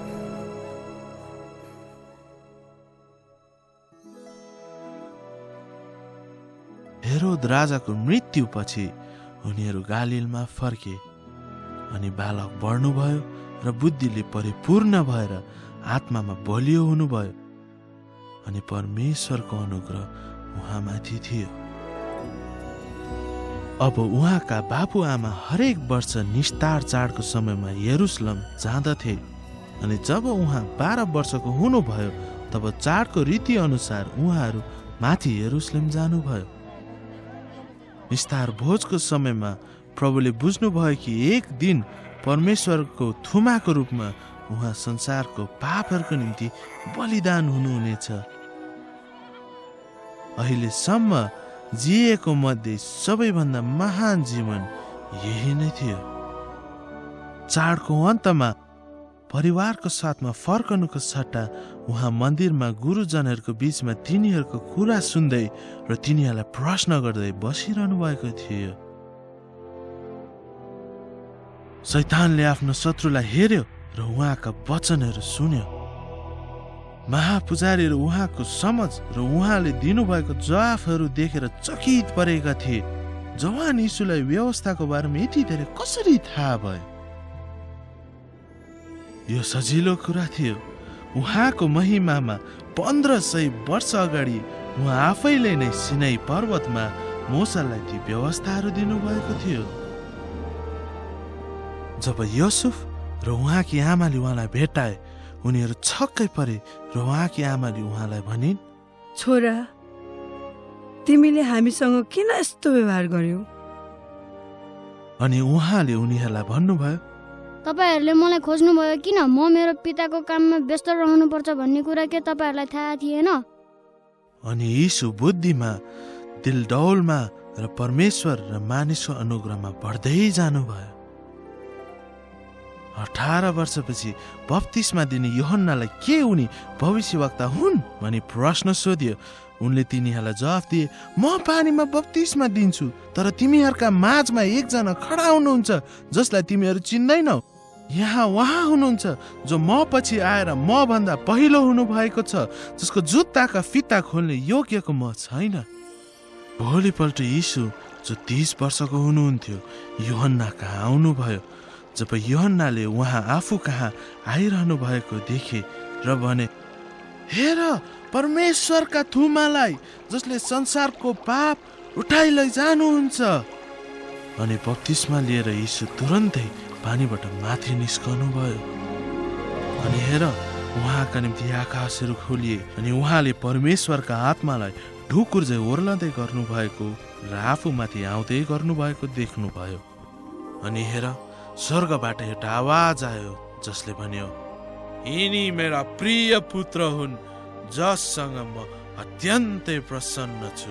हेरोद राजाको मृत्युपछि उनीहरू गालिलमा फर्के अनि बालक बढ्नुभयो र बुद्धिले परिपूर्ण भएर आत्मामा बलियो हुनुभयो अनि परमेश्वरको अनुग्रह उहाँमाथि थियो। अब उहाँका बाबुआमा हरेक वर्ष निस्तार चाडको समयमा यरुसलेम जाँदथे अनि जब उहाँ 12 वर्षको हुनुभयो तब चाडको रीति अनुसार उहाँहरू माथि यरुसलेम जानुभयो। निस्तार भोजको समयमा प्रभुले बुझ्नुभयो कि एक दिन परमेश्वरको थुमाको रूपमा उहाँ संसारको पापहरूको निम्ति बलिदान हुनुहुनेछ। अहिलेसम्म जिएको मध्ये सबैभन्दा महान जीवन यही नै थियो। चाडको अन्तमा परिवारको साथमा फर्कनुको सट्टा उहाँ मन्दिरमा गुरुजनहरूको बीचमा तिनीहरूको कुरा सुन्दै र तिनीहरूलाई प्रश्न गर्दै बसिरहनु भएको थियो। शैतानले आफ्नो शत्रुलाई हेर्यो र उहाँका वचनहरू सुन्यो। महापुजारीहरू उहाँको समझ र उहाँले दिनुभएको जवाफहरू देखेर चकित परेका थिए। जवान यीशुलाई व्यवस्थाको बारेमा यति धेरै कसरी थाहा भयो? यो सजिलो कुरा थियो। उहाँको महिमामा 1500 वर्ष अगाडि उहाँ आफैले नै सिनाई पर्वतमा मोसालाई ती व्यवस्थाहरू दिनुभएको थियो। जब युसुफ र उहाँकी आमाले उहाँलाई भेटाए उनीहरू छक्कै परे र उहाँकी आमाले उहाँलाई भनिन्, छोरा, तिमीले हामीसँग किन यस्तो व्यवहार गर्यौ? अनि उहाँले उनीहरूलाई भन्नुभयो, तपाईहरूले मलाई खोज्नुभयो किन? म मेरो पिताको काममा व्यस्त रहनुपर्छ भन्ने कुरा के तपाईहरूलाई थाहा थिएन? अनि यीशु बुद्धिमा, दिलडौलमा र परमेश्वर र मानिसको अनुग्रहमा बढ्दै जानुभयो। 18 वर्षपछि बप्तिस्मा दिने यूहन्नालाई के उनी भविष्यवक्ता हुन् भनी प्रश्न सोधियो। उनले तिनीहरूलाई जवाफ दिए, म पानीमा बप्तिस्मा दिन्छु, तर तिमीहरूका माझमा एकजना खडा हुनुहुन्छ जसलाई तिमीहरू चिन्दैनौ। यहाँ उहाँ हुनुहुन्छ जो म पछि आएर म भन्दा पहिलो हुनुभएको छ, जसको जुत्ताका फिता खोल्ने योग्यको म छैन। भोलिपल्ट यीशु जो 30 वर्षको हुनुहुन्थ्यो यूहन्ना कहाँ आउनुभयो। जब यूहन्नाले उहाँ आफू कहाँ आइरहनु भएको देखे र भने, हेर परमेश्वरका थुमालाई जसले संसारको पाप उठाइ लैजानुहुन्छ। अनि बप्तिस्मा लिएर यीशु तुरन्तै पानीबाट माथि निस्कनु भयो। अनि हेर उहाँका निम्ति आकाशहरू खोलिए अनि उहाँले परमेश्वरका आत्मालाई ढुकुर झै ओर्लदै गर्नुभएको र आफूमाथि आउँदै गर्नुभएको देख्नुभयो। अनि हेर स्वर्गबाट एउटा आवाज आयो जसले भन्यो, यिनी मेरा प्रिय पुत्र हुन् जससँग म अत्यन्तै प्रसन्न छु।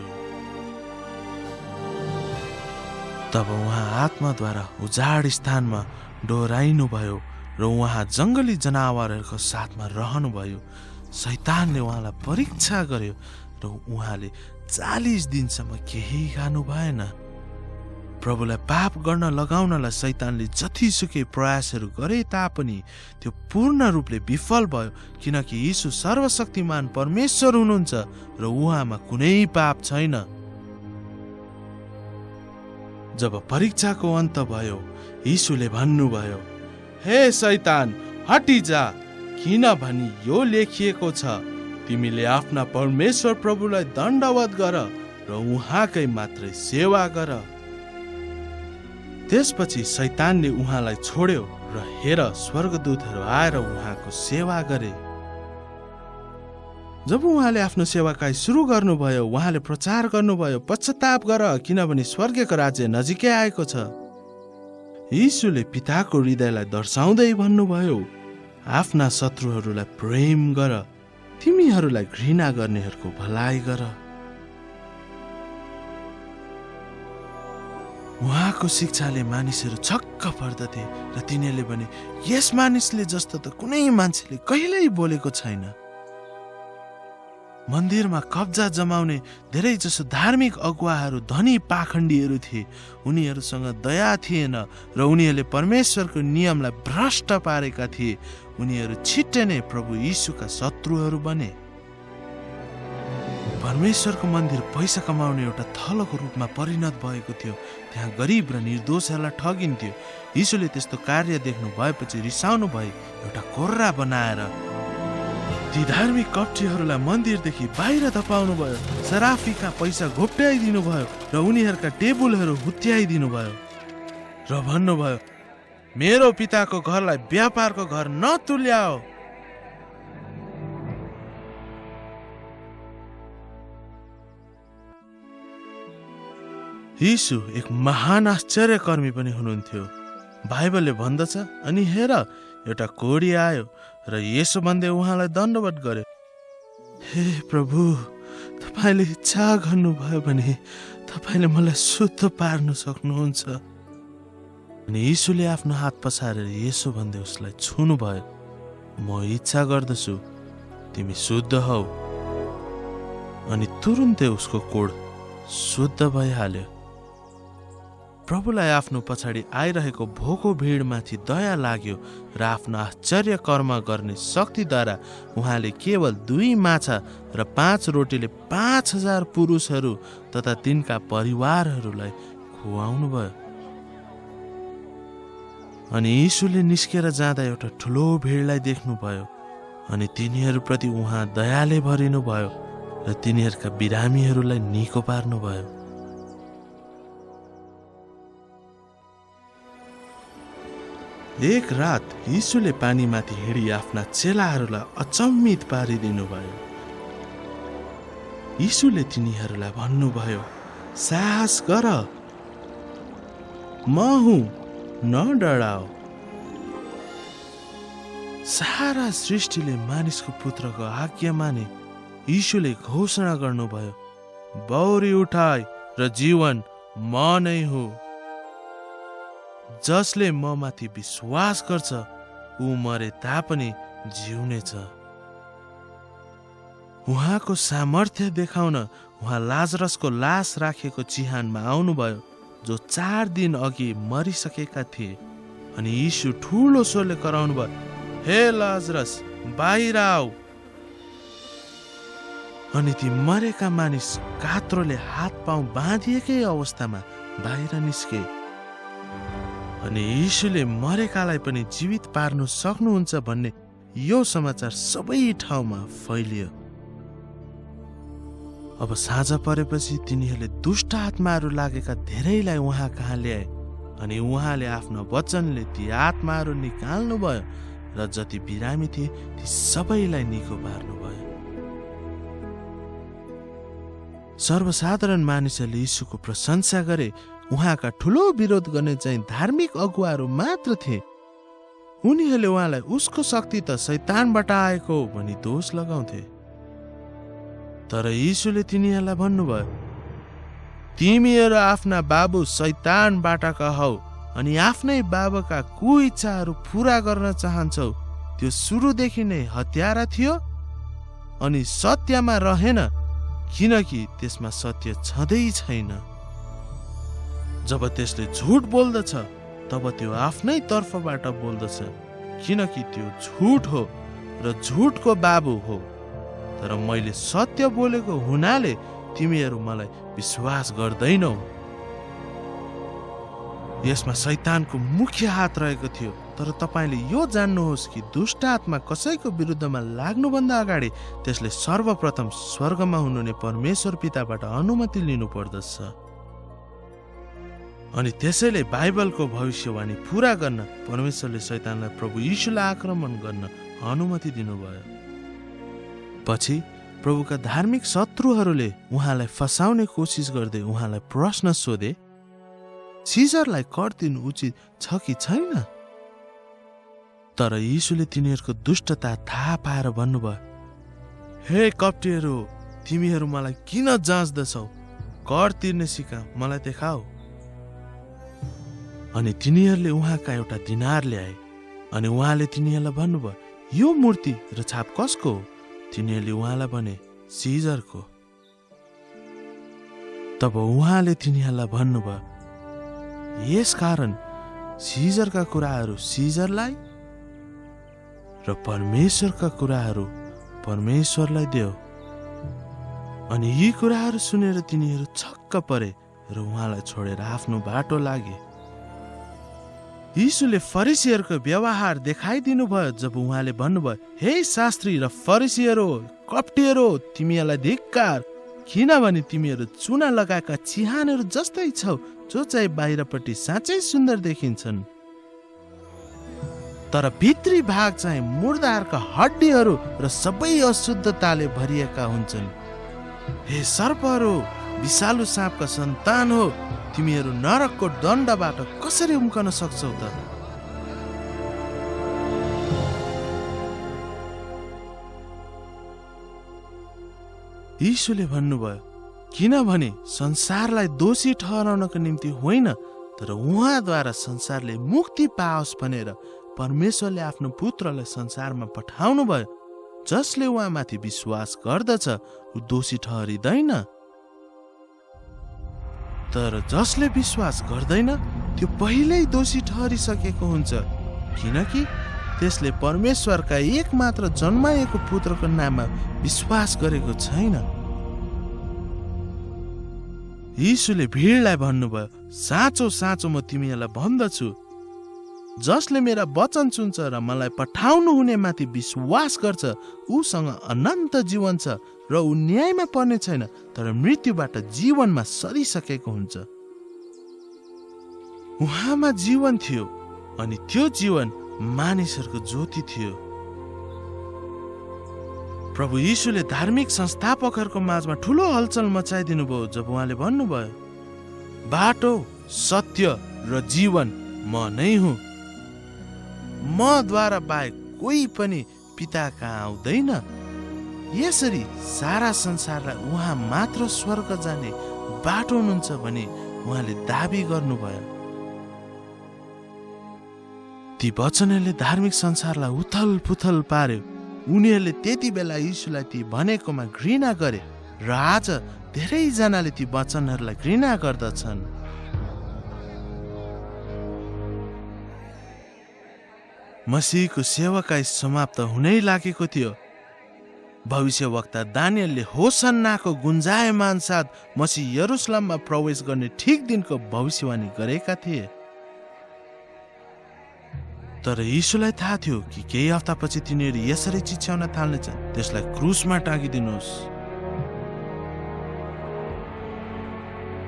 तब उहाँ आत्माद्वारा उजाड स्थानमा डोराइनुभयो र उहाँ जङ्गली जनावरहरूको साथमा रहनुभयो। शैतानले उहाँलाई परीक्षा गर्यो र उहाँले 40 दिनसम्म केही खानु भएन। प्रभुलाई पाप गर्न लगाउनलाई शैतानले जतिसुकै प्रयासहरू गरे तापनि त्यो पूर्ण रूपले विफल भयो, किनकि यीशु सर्वशक्तिमान परमेश्वर हुनुहुन्छ र उहाँमा कुनै पाप छैन। जब परीक्षाको अन्त भयो, यीशुले भन्नुभयो, हे शैतान हटिजा, किनभने यो लेखिएको छ, तिमीले आफ्ना परमेश्वर प्रभुलाई दण्डवत गर र उहाँकै मात्रै सेवा गर। त्यसपछि शैतानले उहाँलाई छोड्यो र हेर स्वर्गदूतहरू आएर उहाँको सेवा गरे। जब उहाँले आफ्नो सेवाकाई सुरु गर्नुभयो, उहाँले प्रचार गर्नुभयो, पश्चाताप गर किनभने स्वर्गको राज्य नजिकै आएको छ। यीशुले पिताको हृदयलाई दर्शाउँदै भन्नुभयो, आफ्ना शत्रुहरूलाई प्रेम गर, तिमीहरूलाई घृणा गर्नेहरूको भलाइ गर। उहाँको शिक्षाले मानिसहरू छक्क पर्दथे र तिनीहरूले भने, यस मानिसले जस्तो त कुनै मान्छेले कहिल्यै बोलेको छैन। मन्दिरमा कब्जा जमाउने धेरै जसो धार्मिक अगुवाहरू धनी पाखण्डीहरू थिए। उनीहरूसँग दया थिएन र उनीहरूले परमेश्वरको नियमलाई भ्रष्ट पारेका थिए। उनीहरू छिट्टै नै प्रभु यीशुका शत्रुहरू बने। परमेश्वरको मन्दिर पैसा कमाउने एउटा थलोको रूपमा परिणत भएको थियो। त्यहाँ गरिब र निर्दोषहरूलाई ठगिन्थ्यो। यीशुले त्यस्तो कार्य देख्नु भएपछि रिसाउनु भई एउटा कोर्रा बनाएर ती धार्मिक कप्टीहरूलाई मन्दिरदेखि बाहिर धपाउनु भयो, सराफीका पैसा घोप्ट्याइदिनु भयो र उनीहरूका टेबुलहरू हुत्याइदिनु भयो र भन्नुभयो, मेरो पिताको घरलाई व्यापारको घर नतुल्याओ। यीशु एक महान आश्चर्यकर्मी पनि हुनुहुन्थ्यो। बाइबलले भन्दछ, अनि हेर एउटा कोढी आयो र यसो भन्दै उहाँलाई दण्डवत गरे, हे प्रभु, तपाईँले इच्छा गर्नुभयो भने तपाईँले मलाई शुद्ध पार्न सक्नुहुन्छ। अनि यीशुले आफ्नो हात पसारेर यसो भन्दै उसलाई छुनु भयो, म इच्छा गर्दछु, तिमी शुद्ध हौ। अनि तुरुन्तै उसको कोढ शुद्ध भइहाल्यो। प्रभुलाई आफ्नो पछाडि आइरहेको भोको भिडमाथि दया लाग्यो र आफ्नो आश्चर्य कर्म गर्ने शक्तिद्वारा उहाँले केवल 2 माछा र 5 रोटीले 5000 पुरुषहरू तथा तिनका परिवारहरूलाई खुवाउनु भयो। अनि यीशुले निस्केर जाँदा एउटा ठुलो भिडलाई देख्नुभयो अनि तिनीहरूप्रति उहाँ दयाले भरिनु भयो र तिनीहरूका बिरामीहरूलाई निको पार्नुभयो। एक रात यीशुले पानीमाथि हिँडी आफ्ना चेलाहरूलाई अचम्मित पारिदिनु भयो। यीशुले तिनीहरूलाई भन्नुभयो, साहस गर, म हुँ, न डराओ। सारा सृष्टिले मानिसको पुत्रको आज्ञा माने। यीशुले घोषणा गर्नुभयो, बौरी उठाई र जीवन म नै हुँ। जसले म माथि विश्वास गर्छ ऊ मरे तापनि जिउनेछ। उहाँको सामर्थ्य देखाउन उहाँ लाजरसको लास राखेको चिहानमा आउनुभयो, जो 4 दिन अघि मरिसकेका थिए। अनि यीशु ठुलो स्वरले कराउनु भयो, हे लाजरस बाहिर आऊ। अनि ती मरेका मानिस कात्रोले हात पाउ बाँधिएकै अवस्थामा बाहिर निस्के। अनि यीशुले मरेकालाई पनि जीवित पार्नु सक्नुहुन्छ भन्ने यो समाचार सबै ठाउँमा फैलियो। अब साँझ परेपछि तिनीहरूले दुष्ट आत्माहरू लागेका धेरैलाई उहाँ कहाँ ल्याए अनि उहाँले आफ्नो वचनले ती आत्माहरू निकाल्नुभयो र जति बिरामी थिए ती सबैलाई निको पार्नुभयो। सर्वसाधारण मानिसहरूले यीशुको प्रशंसा गरे। उहाँका ठुलो विरोध गर्ने चाहिँ धार्मिक अगुवाहरू मात्र थिए। उनीहरूले उहाँलाई उसको शक्ति त शैतानबाट आएको हो भनी दोष लगाउँथे। तर यीशुले तिनीहरूलाई भन्नुभयो, तिमीहरू आफ्ना बाबु शैतानबाटका हौ अनि आफ्नै बाबाका कुइच्छाहरू पूरा गर्न चाहन्छौ। त्यो सुरुदेखि नै हत्यारा थियो अनि सत्यमा रहेन, किनकि त्यसमा सत्य छँदै छैन। जब त्यसले झुट बोल्दछ तब त्यो आफ्नै तर्फबाट बोल्दछ, किनकि त्यो झुट हो र झुटको बाबु हो। तर मैले सत्य बोलेको हुनाले तिमीहरू मलाई विश्वास गर्दैनौ। यसमा शैतानको मुख्य हात रहेको थियो। तर तपाईँले यो जान्नुहोस् कि दुष्ट आत्मा कसैको विरुद्धमा लाग्नुभन्दा अगाडि त्यसले सर्वप्रथम स्वर्गमा हुनुहुने परमेश्वर पिताबाट अनुमति लिनु पर्दछ। अनि त्यसैले बाइबलको भविष्यवाणी पूरा गर्न परमेश्वरले शैतानलाई प्रभु यीशुलाई आक्रमण गर्न अनुमति दिनुभयो। पछि प्रभुका धार्मिक शत्रुहरूले उहाँलाई फसाउने कोसिस गर्दै उहाँलाई प्रश्न सोधे, सिजरलाई कर दिनु उचित छ कि छैन? तर यीशुले तिनीहरूको दुष्टता थाहा पाएर भन्नुभयो, हे कप्टीहरू, तिमीहरू मलाई किन जाँच्दछौ? कर तिर्ने सिका मलाई देखाऊ। अनि तिनीहरूले उहाँका एउटा दिनार ल्याए। अनि उहाँले तिनीहरूलाई भन्नुभयो, यो मूर्ति र छाप कसको हो? तिनीहरूले उहाँलाई भने, सिजरको। तब उहाँले तिनीहरूलाई भन्नुभयो, यसकारण सिजरका कुराहरू सिजरलाई र परमेश्वरका कुराहरू परमेश्वरलाई देऊ। अनि यी कुराहरू सुनेर तिनीहरू छक्क परे र उहाँलाई छोडेर आफ्नो बाटो लागे। यीशुले फरिसीहरूको व्यवहार देखाइदिनु भयो जब उहाँले भन्नुभयो, हे शास्त्री र फरिसीहरू, कप्टीहरू, तिमीहरूलाई धिक्कार, किनभने तिमीहरू चुना लगाएका चिहानहरू जस्तै छौ, जो चाहिँ बाहिरपट्टि साँच्चै सुन्दर देखिन्छन्, तर भित्री भाग चाहिँ मुर्दाहरूका हड्डीहरू र सबै अशुद्धताले भरिएका हुन्छन्। हे सर्पहरू, विषालु साँपका सन्तान हो, तिमीहरू नरकको दण्डबाट कसरी उम्कन सक्छौ त? यीशुले भन्नुभयो, किनभने संसारलाई दोषी ठहराउनको निम्ति होइन, तर उहाँद्वारा संसारले मुक्ति पाओस् भनेर परमेश्वरले आफ्नो पुत्रलाई संसारमा पठाउनु भयो। जसले उहाँमाथि विश्वास गर्दछ ऊ दोषी ठहरिँदैन, तर जसले विश्वास गर्दैन त्यो पहिल्यै दोषी ठहरिसकेको हुन्छ, किनकि त्यसले परमेश्वरका एकमात्र जन्माएको पुत्रको नाममा विश्वास गरेको छैन। यीशुले भिडलाई भन्नुभयो, साँचो साँचो म तिमीहरूलाई भन्दछु, जसले मेरा वचन सुन्छ र मलाई पठाउनु हुने माथि विश्वास गर्छ उसँग अनन्त जीवन छ र ऊ न्यायमा पर्ने छैन, तर मृत्युबाट जीवनमा सरिसकेको हुन्छ। उहाँमा जीवन थियो अनि त्यो जीवन मानिसहरूको ज्योति थियो। प्रभु यीशुले धार्मिक संस्थापकहरूको माझमा ठुलो हलचल मचाइदिनु भयो जब उहाँले भन्नुभयो, बाटो, सत्य र जीवन म नै हुँ, मद्वारा बाहेक कोही पनि पिता कहाँ आउँदैन। यसरी सारा संसारलाई उहाँ मात्र स्वर्ग जाने बाटो हुनुहुन्छ भने उहाँले दाबी गर्नुभयो। ती वचनहरूले धार्मिक संसारलाई उथल पुथल पार्यो। उनीहरूले त्यति बेला यीशुलाई ती भनेकोमा घृणा गरे र आज धेरैजनाले ती वचनहरूलाई घृणा गर्दछन्। मसीहको सेवाकाई समाप्त हुनै लागेको थियो। भविष्यवक्ता दानियलले होसन्नाको गुन्जायमान साथ मसीह यरुशलेममा प्रवेश गर्ने ठिक दिनको भविष्यवाणी गरेका थिए। तर यीशुलाई थाहा थियो कि केही हप्तापछि तिनीहरू यसरी चिच्याउन थाल्नेछन्, त्यसलाई क्रुसमा टाँगिदिनुहोस्।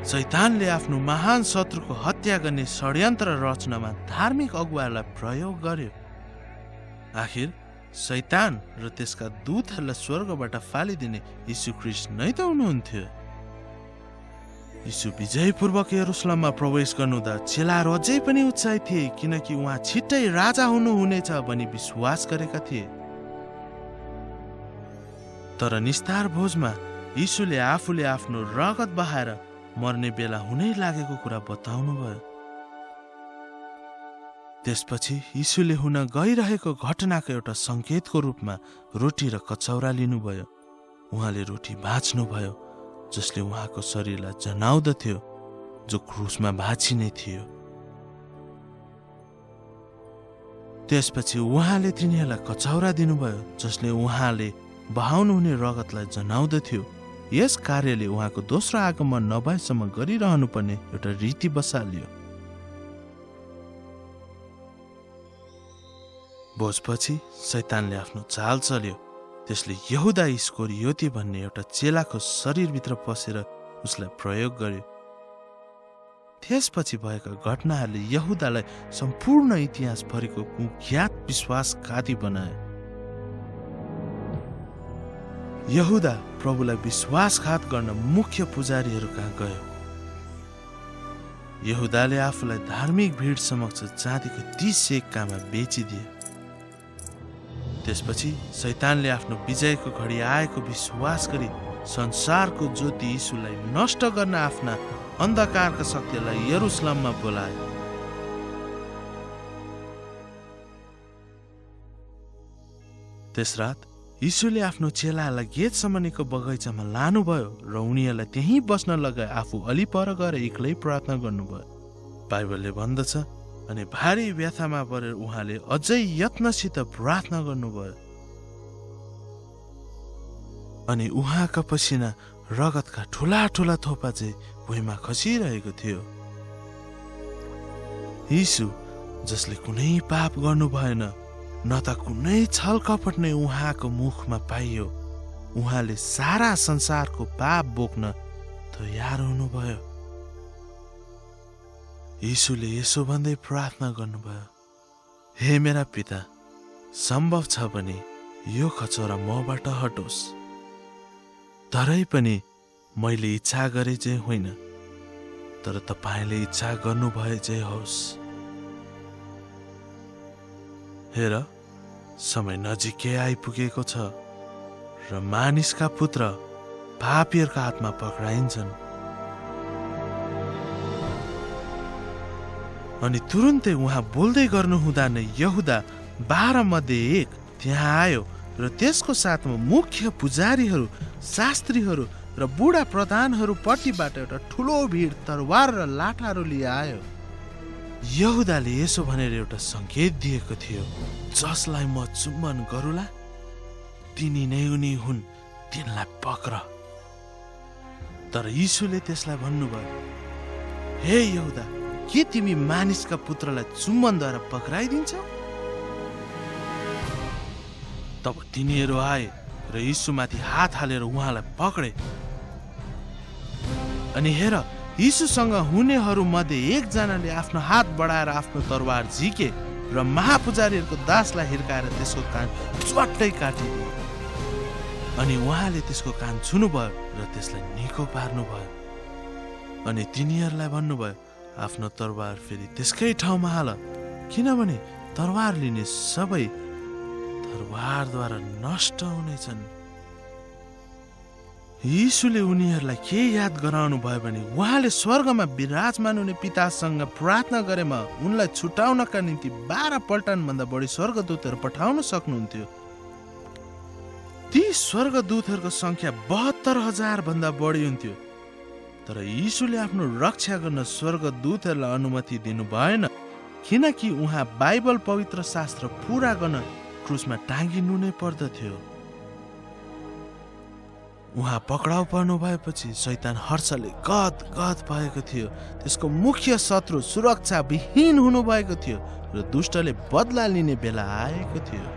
शैतानले आफ्नो महान शत्रुको हत्या गर्ने षड्यन्त्र रचनामा धार्मिक अगुवाहरूलाई प्रयोग गर्यो। आखिर शैतान र त्यसका दूतहरूलाई स्वर्गबाट फालिदिने यीशु ख्रीष्ट नै त हुनुहुन्थ्यो। यीशु विजयपूर्वक यरुशलेममा प्रवेश गर्नुहुँदा चेलाहरू अझै पनि उत्साहित थिए, किनकि उहाँ छिट्टै राजा हुनुहुनेछ भनी विश्वास गरेका थिए। तर निस्तार भोजमा यीशुले आफूले आफ्नो रगत बहाएर मर्ने बेला हुनै लागेको कुरा बताउनु भयो। त्यसपछि यीशुले हुन गइरहेको घटनाको एउटा संकेतको रूपमा रोटी र कचौरा लिनुभयो। उहाँले रोटी भाँच्नुभयो, जसले उहाँको शरीरलाई जनाउँदथ्यो। जो क्रुसमा भाँचिने थियो। त्यसपछि उहाँले तिनीहरूलाई कचौरा दिनुभयो जसले उहाँले बहाउनुहुने रगतलाई जनाउँदथ्यो। यस कार्यले उहाँको दोस्रो आगमन नभएसम्म गरिरहनु पर्ने एउटा रीति बसालियो। भोजपछि शैतानले आफ्नो चाल चल्यो। त्यसले यहुदा इस्करियोती भन्ने एउटा चेलाको शरीरभित्र पसेर उसलाई प्रयोग गर्यो। त्यसपछि भएका घटनाहरूले यहुदालाई सम्पूर्ण इतिहासभरिको कुख्यात विश्वासघाती बनाए। यहुदा प्रभुलाई विश्वासघात गर्न मुख्य पुजारीहरू कहाँ गयो। यहुदाले आफूलाई धार्मिक भिड समक्ष चाँदीको 30 सिक्कामा बेचिदिए। त्यसपछि शैतानले आफ्नो विजयको घडी आएको विश्वास गरी संसारको ज्योति यीशुलाई नष्ट गर्न आफ्ना अन्धकारका शक्तिलाई यरुशलेममा बोलाए। त्यस रात यीशुले आफ्नो चेलाहरूलाई गेतसमनीको बगैँचामा लानुभयो र उनीहरूलाई त्यहीँ बस्न लगाए। आफू अलि पर गएर एक्लै प्रार्थना गर्नुभयो। बाइबलले भन्दछ, अनि भारी व्यथामा परेर उहाँले अझै यत्नसित प्रार्थना गर्नुभयो। अनि उहाँका पसिना रगतका ठुला ठुला थोपा चाहिँ भुइँमा खसिरहेको थियो। यीशु जसले कुनै पाप गर्नु भएन, न त कुनै छल कपट नै उहाँको मुखमा पाइयो, उहाँले सारा संसारको पाप बोक्न तयार हुनुभयो। यीशुले यसो भन्दै प्रार्थना गर्नुभयो, हे मेरा पिता, सम्भव छ भने यो कचौरा मबाट हटोस्, तरै पनि मैले इच्छा गरे चाहिँ होइन, तर तपाईले इच्छा गर्नुभए चाहिँ होस्। हेर, समय नजिकै आइपुगेको छ र मानिसका पुत्र पापीहरूका हातमा पक्राइन्छन्। अनि तुरुन्तै उहाँ बोल्दै गर्नुहुँदा नै यहुदा 12 मध्ये एक त्यहाँ आयो र त्यसको साथमा मुख्य पुजारीहरू, शास्त्रीहरू र बुढा प्रधानहरू पट्टिबाट एउटा ठुलो भिड तरवार र लाठाहरू लिएर आयो। यहुदाले यसो भनेर एउटा संकेत दिएको थियो, जसलाई म चुम्बन गरूला तिनी नै उनी हुन्, तिनलाई पक्र। तर यीशुले त्यसलाई भन्नुभयो, हे यहुदा, के तिमी मानिसका पुत्रलाई चुम्बनद्वारा पक्राइदिन्छौ? तब तिनीहरू आए र यीशुमाथि हात हालेर उहाँलाई पक्रे। अनि हेर, यीशुसँग हुनेहरू मध्ये एकजनाले आफ्नो हात बढाएर आफ्नो तरवार झिके र महापुजारीहरूको दासलाई हिर्काएर त्यसको कान च्वाट्टै काटिदिए। अनि उहाँले त्यसको कान छुनुभयो र त्यसलाई निको पार्नुभयो। अनि तिनीहरूलाई भन्नुभयो, आफ्नो तरवार फेरि त्यसकै ठाउँमा हाल, किनभने तरवार लिने सबै तरवारद्वारा नष्ट हुनेछन्। यीशुले उनीहरूलाई के याद गराउनु भयो भने उहाँले स्वर्गमा विराजमान हुने पितासँग प्रार्थना गरेमा उनलाई छुटाउनका निम्ति 12 पल्टनभन्दा बढी स्वर्गदूतहरू पठाउन सक्नुहुन्थ्यो। ती स्वर्गदूतहरूको संख्या 72,000 भन्दा बढी हुन्थ्यो। तर यीशुले आफ्नो रक्षा गर्न स्वर्गदूतहरूलाई अनुमति दिनु भएन, किनकि उहाँ बाइबल पवित्र शास्त्र पूरा गर्न क्रुसमा टाँगिनु नै पर्दथ्यो। उहाँ पक्राउ पर्नु भएपछि शैतान हर्षले गदगद भएको थियो। त्यसको मुख्य शत्रु सुरक्षा विहीन हुनु भएको थियो र दुष्टले बदला लिने बेला आएको थियो।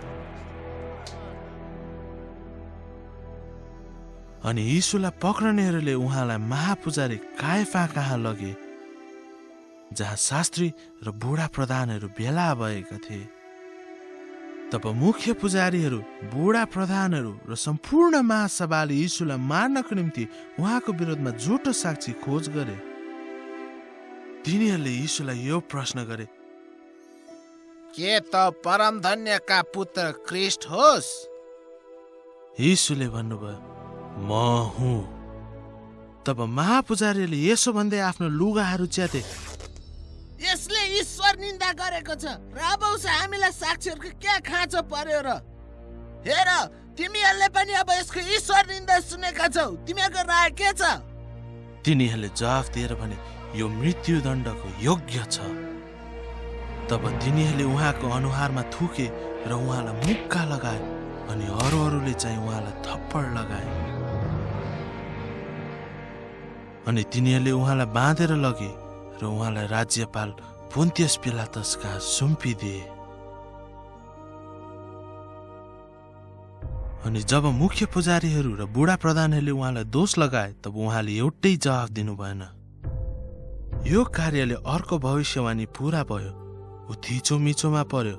अनि यीशुलाई पक्रनेहरूले उहाँलाई महापुजारी कायफा कहाँ लगे, जहाँ शास्त्री र बुढा प्रधानहरू भेला भएका थिए। तब मुख्य पुजारीहरू, बुढा प्रधानहरू र सम्पूर्ण महासभाले यीशुलाई मार्नको निम्ति उहाँको विरोधमा झुटो साक्षी खोज गरे। तिनीहरूले यीशुलाई यो प्रश्न गरे, के त परमधन्यका पुत्र ख्रीष्ट होस्? यीशुले भन्नुभयो, म हुँ। तब महापुजारीले यसो भन्दै आफ्नो लुगाहरू च्याते, यसले ईश्वर निन्दा गरेको छ र अब उस हामीलाई साक्षीहरूको क्या खाँचो पर्यो र? हेर, तिमीहरूले पनि अब यसको ईश्वर निन्दा सुनेका छौ, तिमीहरूको राय के छ? तिनीहरूले जवाफ दिएर भने, यो मृत्युदण्डको योग्य छ। तब तिनीहरूले उहाँको अनुहारमा थुके र उहाँलाई मुक्का लगाए अनि अरूले चाहिँ उहाँलाई थप्पड लगाए। अनि तिनीहरूले उहाँलाई बाँधेर लगे र उहाँलाई राज्यपाल पोन्तियस पिलातस कहाँ सुम्पिदिए। अनि जब मुख्य पुजारीहरू र बुढा प्रधानहरूले उहाँलाई दोष लगाए तब उहाँले एउटै जवाफ दिनु भएन। यो कार्यले अर्को भविष्यवाणी पूरा भयो। ऊ थिचोमिचोमा पर्यो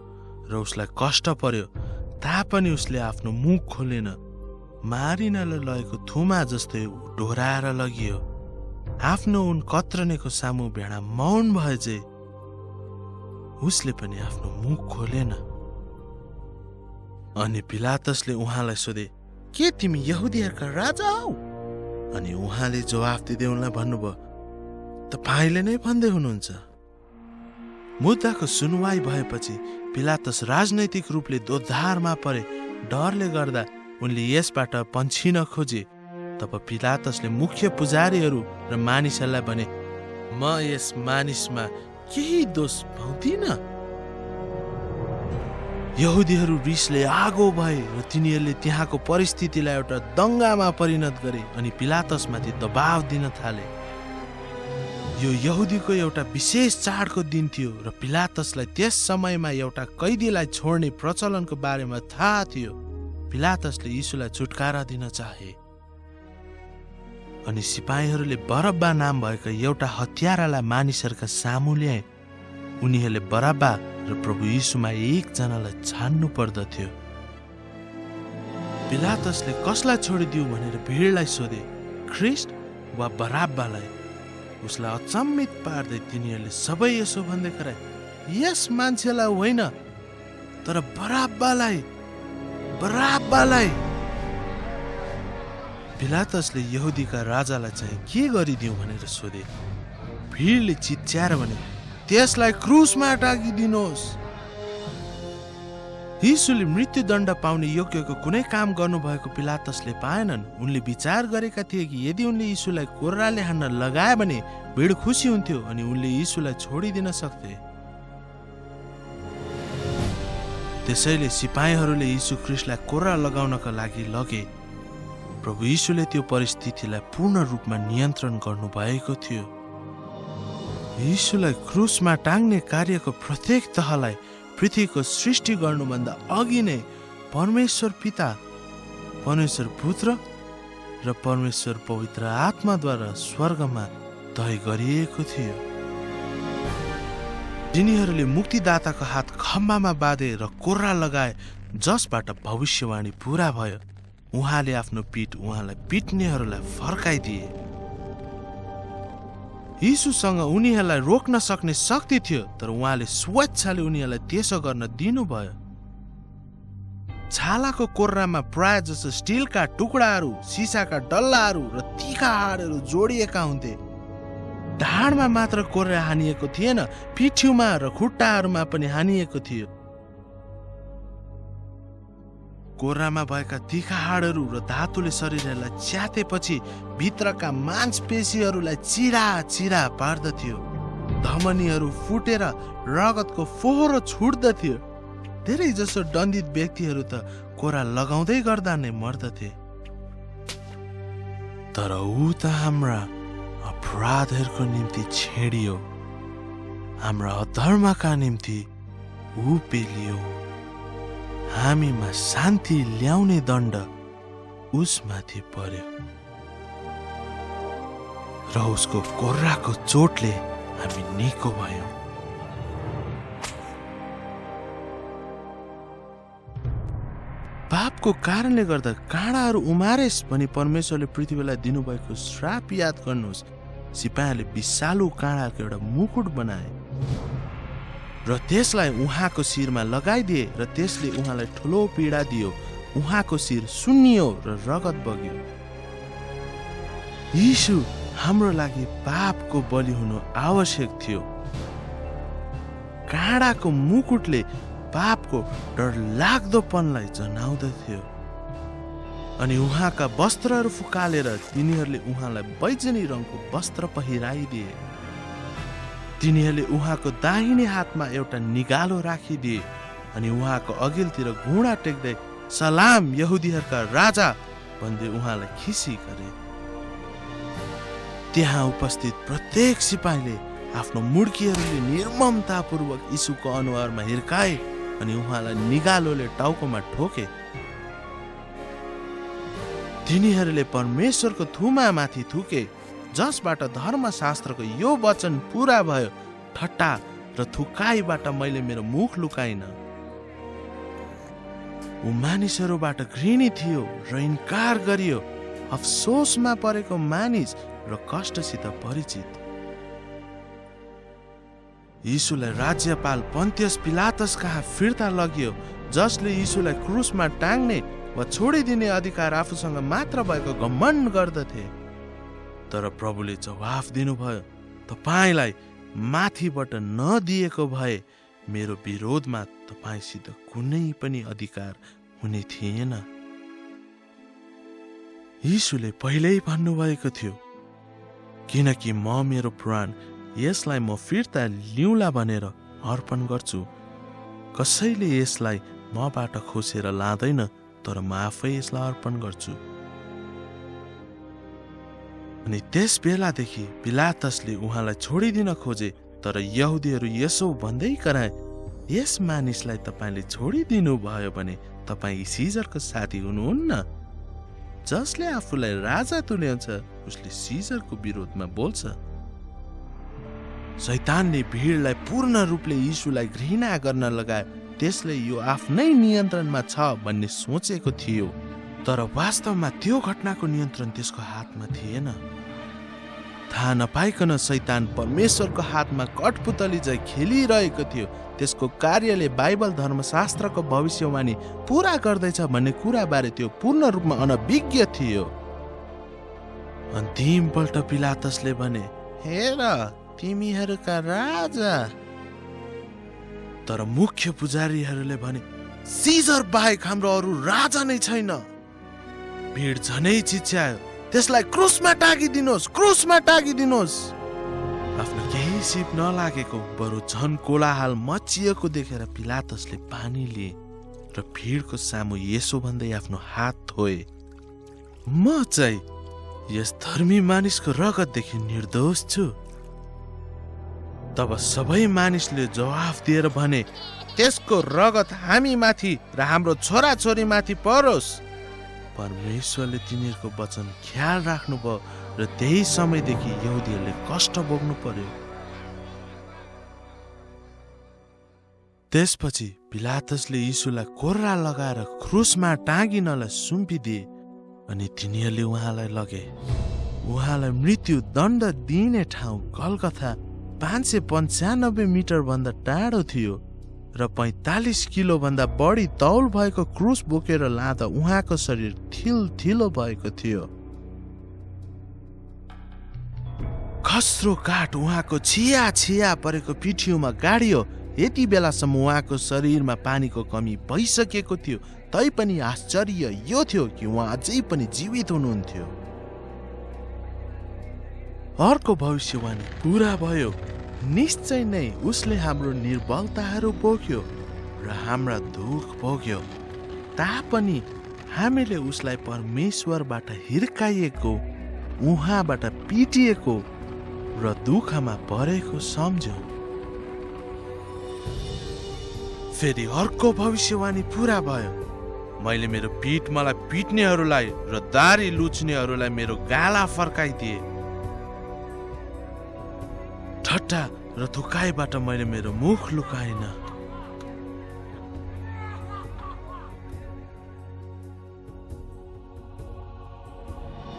र उसलाई कष्ट पर्यो, तापनि उसले आफ्नो मुख खोलेन। मारिनलाई लगेको थुमा जस्तै डोराएर लगियो। आफ्नो उन कत्रनेको सामु भेडा मौन भए जे उसले पनि आफ्नो मुख खोलेन। अनि पिलातसले उहाँलाई सोधे, के तिमी यहुदीहरूका राजा हौ? अनि उहाँले जवाफ दिँदै उनलाई भन्नुभयो, तपाईले नै भन्दै हुनुहुन्छ। मुद्दाको सुनवाई भएपछि पिलातस राजनैतिक रूपले दोधारमा परे। डरले गर्दा उनले यसबाट पन्छिन खोजे। तब पिलातसले मुख्य पुजारीहरू र मानिसहरूलाई भने, म यस मानिसमा केही दोष पाउँदिन। यहुदीहरू रिसले आगो भए र तिनीहरूले त्यहाँको परिस्थितिलाई एउटा दङ्गामा परिणत गरे अनि पिलातसमाथि दबाव दिन थाले। यो यहुदीको एउटा विशेष चाडको दिन थियो र पिलातसलाई त्यस समयमा एउटा कैदीलाई छोड्ने प्रचलनको बारेमा थाहा थियो। पिलातसले यीशुलाई छुटकारा दिन चाहे अनि सिपाहीहरूले बरब्बा नाम भएका एउटा हत्यारालाई मानिसहरूका सामु ल्याए। उनीहरूले बरब्बा र प्रभु यीशुमा एकजनालाई छान्नु पर्दथ्यो। पिलातसले कसलाई छोडिदिऊ भनेर भिडलाई सोधे, ख्रिस्ट वा बरब्बालाई? उसलाई अचम्मित पार्दै तिनीहरूले सबै यसो भन्दै कराए, यस मान्छेलाई होइन तर बरब्बालाई, बरब्बालाई। पिलातसले यहुदीका राजालाई चाहिँ के गरिदिउँ भनेर सोधे। भिडले चिच्याएर भने, त्यसलाई क्रुसमा टाँगिदिनुहोस्। यीशुले मृत्युदण्ड पाउने योग्यको कुनै काम गर्नुभएको पिलातसले पाएनन्। उनले विचार गरेका थिए कि यदि उनले यीशुलाई कोर्राले हान्न लगाए भने भिड खुसी हुन्थ्यो अनि उनले यीशुलाई छोडिदिन सक्थे। त्यसैले सिपाहीहरूले यीशु ख्रिस्टलाई कोर्रा लगाउनका लागि लगे। प्रभु यीशुले त्यो परिस्थितिलाई पूर्ण रूपमा नियन्त्रण गर्नुभएको थियो। यीशुलाई क्रुसमा टाङ्ने कार्यको प्रत्येक तहलाई पृथ्वीको सृष्टि गर्नुभन्दा अघि नै परमेश्वर पिता, परमेश्वर पुत्र र परमेश्वर पवित्र आत्माद्वारा स्वर्गमा तय गरिएको थियो। तिनीहरूले मुक्तिदाताको हात खम्बामा बाँधे र कोर्रा लगाए, जसबाट भविष्यवाणी पूरा भयो। उहाँले आफ्नो पीठ उहाँलाई पिट्नेहरूलाई फर्काइदिए। यीशुसँग उनीहरूलाई रोक्न सक्ने शक्ति थियो, तर उहाँले स्वेच्छाले उनीहरूलाई त्यसो गर्न दिनुभयो। छालाको कोर्रामा प्राय जसो स्टिलका टुक्राहरू, सिसाका डल्लाहरू र तीखा हाडहरू जोडिएका हुन्थे। ढाडमा मात्र कोर्रा हानिएको थिएन, पिठ्यूमा र खुट्टाहरूमा पनि हानिएको थियो। कोर्रामा भएका तीखा हाडहरू र धातुले शरीरलाई च्यातेपछि भित्रका मांसपेशीहरूलाई चिरा चिरा पार्दथ्यो। धमनीहरू फुटेर रगतको फोहरो छुट्दथ्यो। धेरै जसो दण्डित व्यक्तिहरू त कोर्रा लगाउँदै गर्दा नै मर्दथे। तर ऊ त हाम्रा अपराधहरूको निम्ति छेडियो, हाम्रा अधर्मका निम्ति ऊ पेलियो। हामीमा शान्ति ल्याउने दण्ड उसमाथि पर्यो र उसको कोर्राको चोटले हामी निको भयौं। पापको कारणले गर्दा काँडाहरू उमारेस् भनी परमेश्वरले पृथ्वीलाई दिनुभएको श्राप याद गर्नुहोस्। सिपाहीले विषालु काँडाको एउटा मुकुट बनाए र त्यसलाई उहाँको शिरमा लगाइदिए र त्यसले उहाँलाई ठुलो पीडा दियो। उहाँको शिर सुन्नियो र रगत बग्यो। यीशु हाम्रो लागि पापको बलि हुनु आवश्यक थियो। काँडाको मुकुटले पापको डर लाग्दोपनलाई जनाउँदथ्यो अनि उहाँका वस्त्रहरू फुकालेर तिनीहरूले उहाँलाई बैजनी रङको वस्त्र पहिराइदिए। तिनीहरूले उहाँको दाहिने हातमा एउटा निगालो राखिदिए अनि उहाँको अघिल्तिर घुँडा टेक्दै सलाम यहुदीहरूका राजा भन्दै उहाँलाई खिसी गरे। त्यहाँ उपस्थित प्रत्येक सिपाहीले आफ्नो मुड्कीहरूले निर्ममतापूर्वक यीशुको अनुहारमा हिर्काए अनि उहाँलाई निगालोले टाउकोमा ठोके। तिनीहरूले परमेश्वरको थुमामाथि थुके, जसबाट धर्मशास्त्रको यो वचन पूरा भयो, ठट्टा र थुकाइबाट मैले मेरो मुख लुकाइन। ऊ मानिसहरूबाट घृणित थियो र इन्कार गरियो, अफसोसमा परेको मानिस र कष्टसित परिचित। यीशुलाई राज्यपाल पन्तियस पिलातस कहाँ फिर्ता लगियो, जसले यीशुलाई क्रुसमा टाङ्ने वा छोडिदिने अधिकार आफूसँग मात्र भएको घमण्ड गर्दथे। तर प्रभुले जवाफ दिनुभयो, तपाईलाई माथिबाट नदिएको भए मेरो विरोधमा तपाईसित कुनै पनि अधिकार हुने थिएन। यीशुले पहिल्यै भन्नुभएको थियो, किनकि म मेरो प्राण यसलाई म फिर्ता लिउँला भनेर अर्पण गर्छु। कसैले यसलाई मबाट खोसेर लाँदैन, तर म आफै यसलाई अर्पण गर्छु। अनि त्यस बेलादेखि पिलातसले उहाँलाई छोडिदिन खोजे, तर यहुदीहरू यसो भन्दै कराए, यस मानिसलाई तपाईले छोडिदिनु भयो भने तपाईँ सिजरको साथी हुनुहुन्न। जसले आफूलाई राजा तुल्याउँछ उसले सिजरको विरोधमा बोल्छ। शैतानले भिडलाई पूर्ण रूपले यीशुलाई घृणा गर्न लगायो। त्यसले यो आफ्नै नियन्त्रणमा छ भन्ने सोचेको थियो, तर वास्तवमा त्यो घटनाको नियन्त्रण त्यसको हातमा थिएन। थाहा नपाइकन शैतान परमेश्वरको हातमा कठपुतली झै खेलिरहेको थियो। त्यसको कार्यले बाइबल धर्मशास्त्रको भविष्यवाणी पूरा गर्दैछ भन्ने कुराबारे त्यो पूर्ण रूपमा अनभिज्ञ थियो। अन्तिमपल्ट पिलातसले भने, हेर तिमीहरूका राजा। तर मुख्य पुजारीहरूले भने, सिजर बाहेक हाम्रो अरू राजा नै छैन। भिड झनै चिच्यायो, त्यसलाई क्रुसमा टाँगिदिनुहोस्, क्रुसमा टाँगिदिनुहोस्। आफ्नो केही सिप नलागेको बरु झन कोलाहल मचिएको देखेर पिलातसले पानी लिए र भिडको सामु यसो भन्दै आफ्नो हात धोए, म चाहिँ यस धर्मी मानिसको रगतदेखि निर्दोष छु। तब सबै मानिसले जवाफ दिएर भने, त्यसको रगत हामी माथि र हाम्रो छोराछोरी माथि परोस्। परमेश्वरले तिनीहरूको वचन ख्याल राख्नुभयो र त्यही समयदेखि यहुदीहरूले कष्ट भोग्नु पर्यो। त्यसपछि पिलातसले यीशुलाई कोर्रा लगाएर क्रुसमा टाँगिनलाई सुम्पिदिए अनि तिनीहरूले उहाँलाई लगे। उहाँलाई मृत्यु दण्ड दिने ठाउँ गलगथा 595 मिटर भन्दा टाढो थियो र 45 किलो भन्दा बढी तौल भएको क्रुस बोकेर लाँदा उहाँको शरीर थिलो भएको थियो। खस्रो काठ उहाँको छिया परेको पिठ्यूमा गाडियो। यति बेलासम्म उहाँको शरीरमा पानीको कमी भइसकेको थियो, तैपनि आश्चर्य यो थियो कि उहाँ अझै पनि जीवित हुनुहुन्थ्यो। अर्को भविष्यवाणी पूरा भयो। निश्चय नै उसले हाम्रो निर्बलताहरू बोक्यो र हाम्रा दुःख भोग्यो। तापनि हामीले उसलाई परमेश्वरबाट हिर्काइएको, उहाँबाट पिटिएको र दुःखमा परेको सम्झ्यौं। फेरि अर्को भविष्यवाणी पूरा भयो। मैले मेरो पीठ मलाई पिट्नेहरूलाई र दारी लुच्नेहरूलाई मेरो गाला फर्काइदिए। ठट्टा र थुकाइबाट मैले मेरो मुख लुकाइन।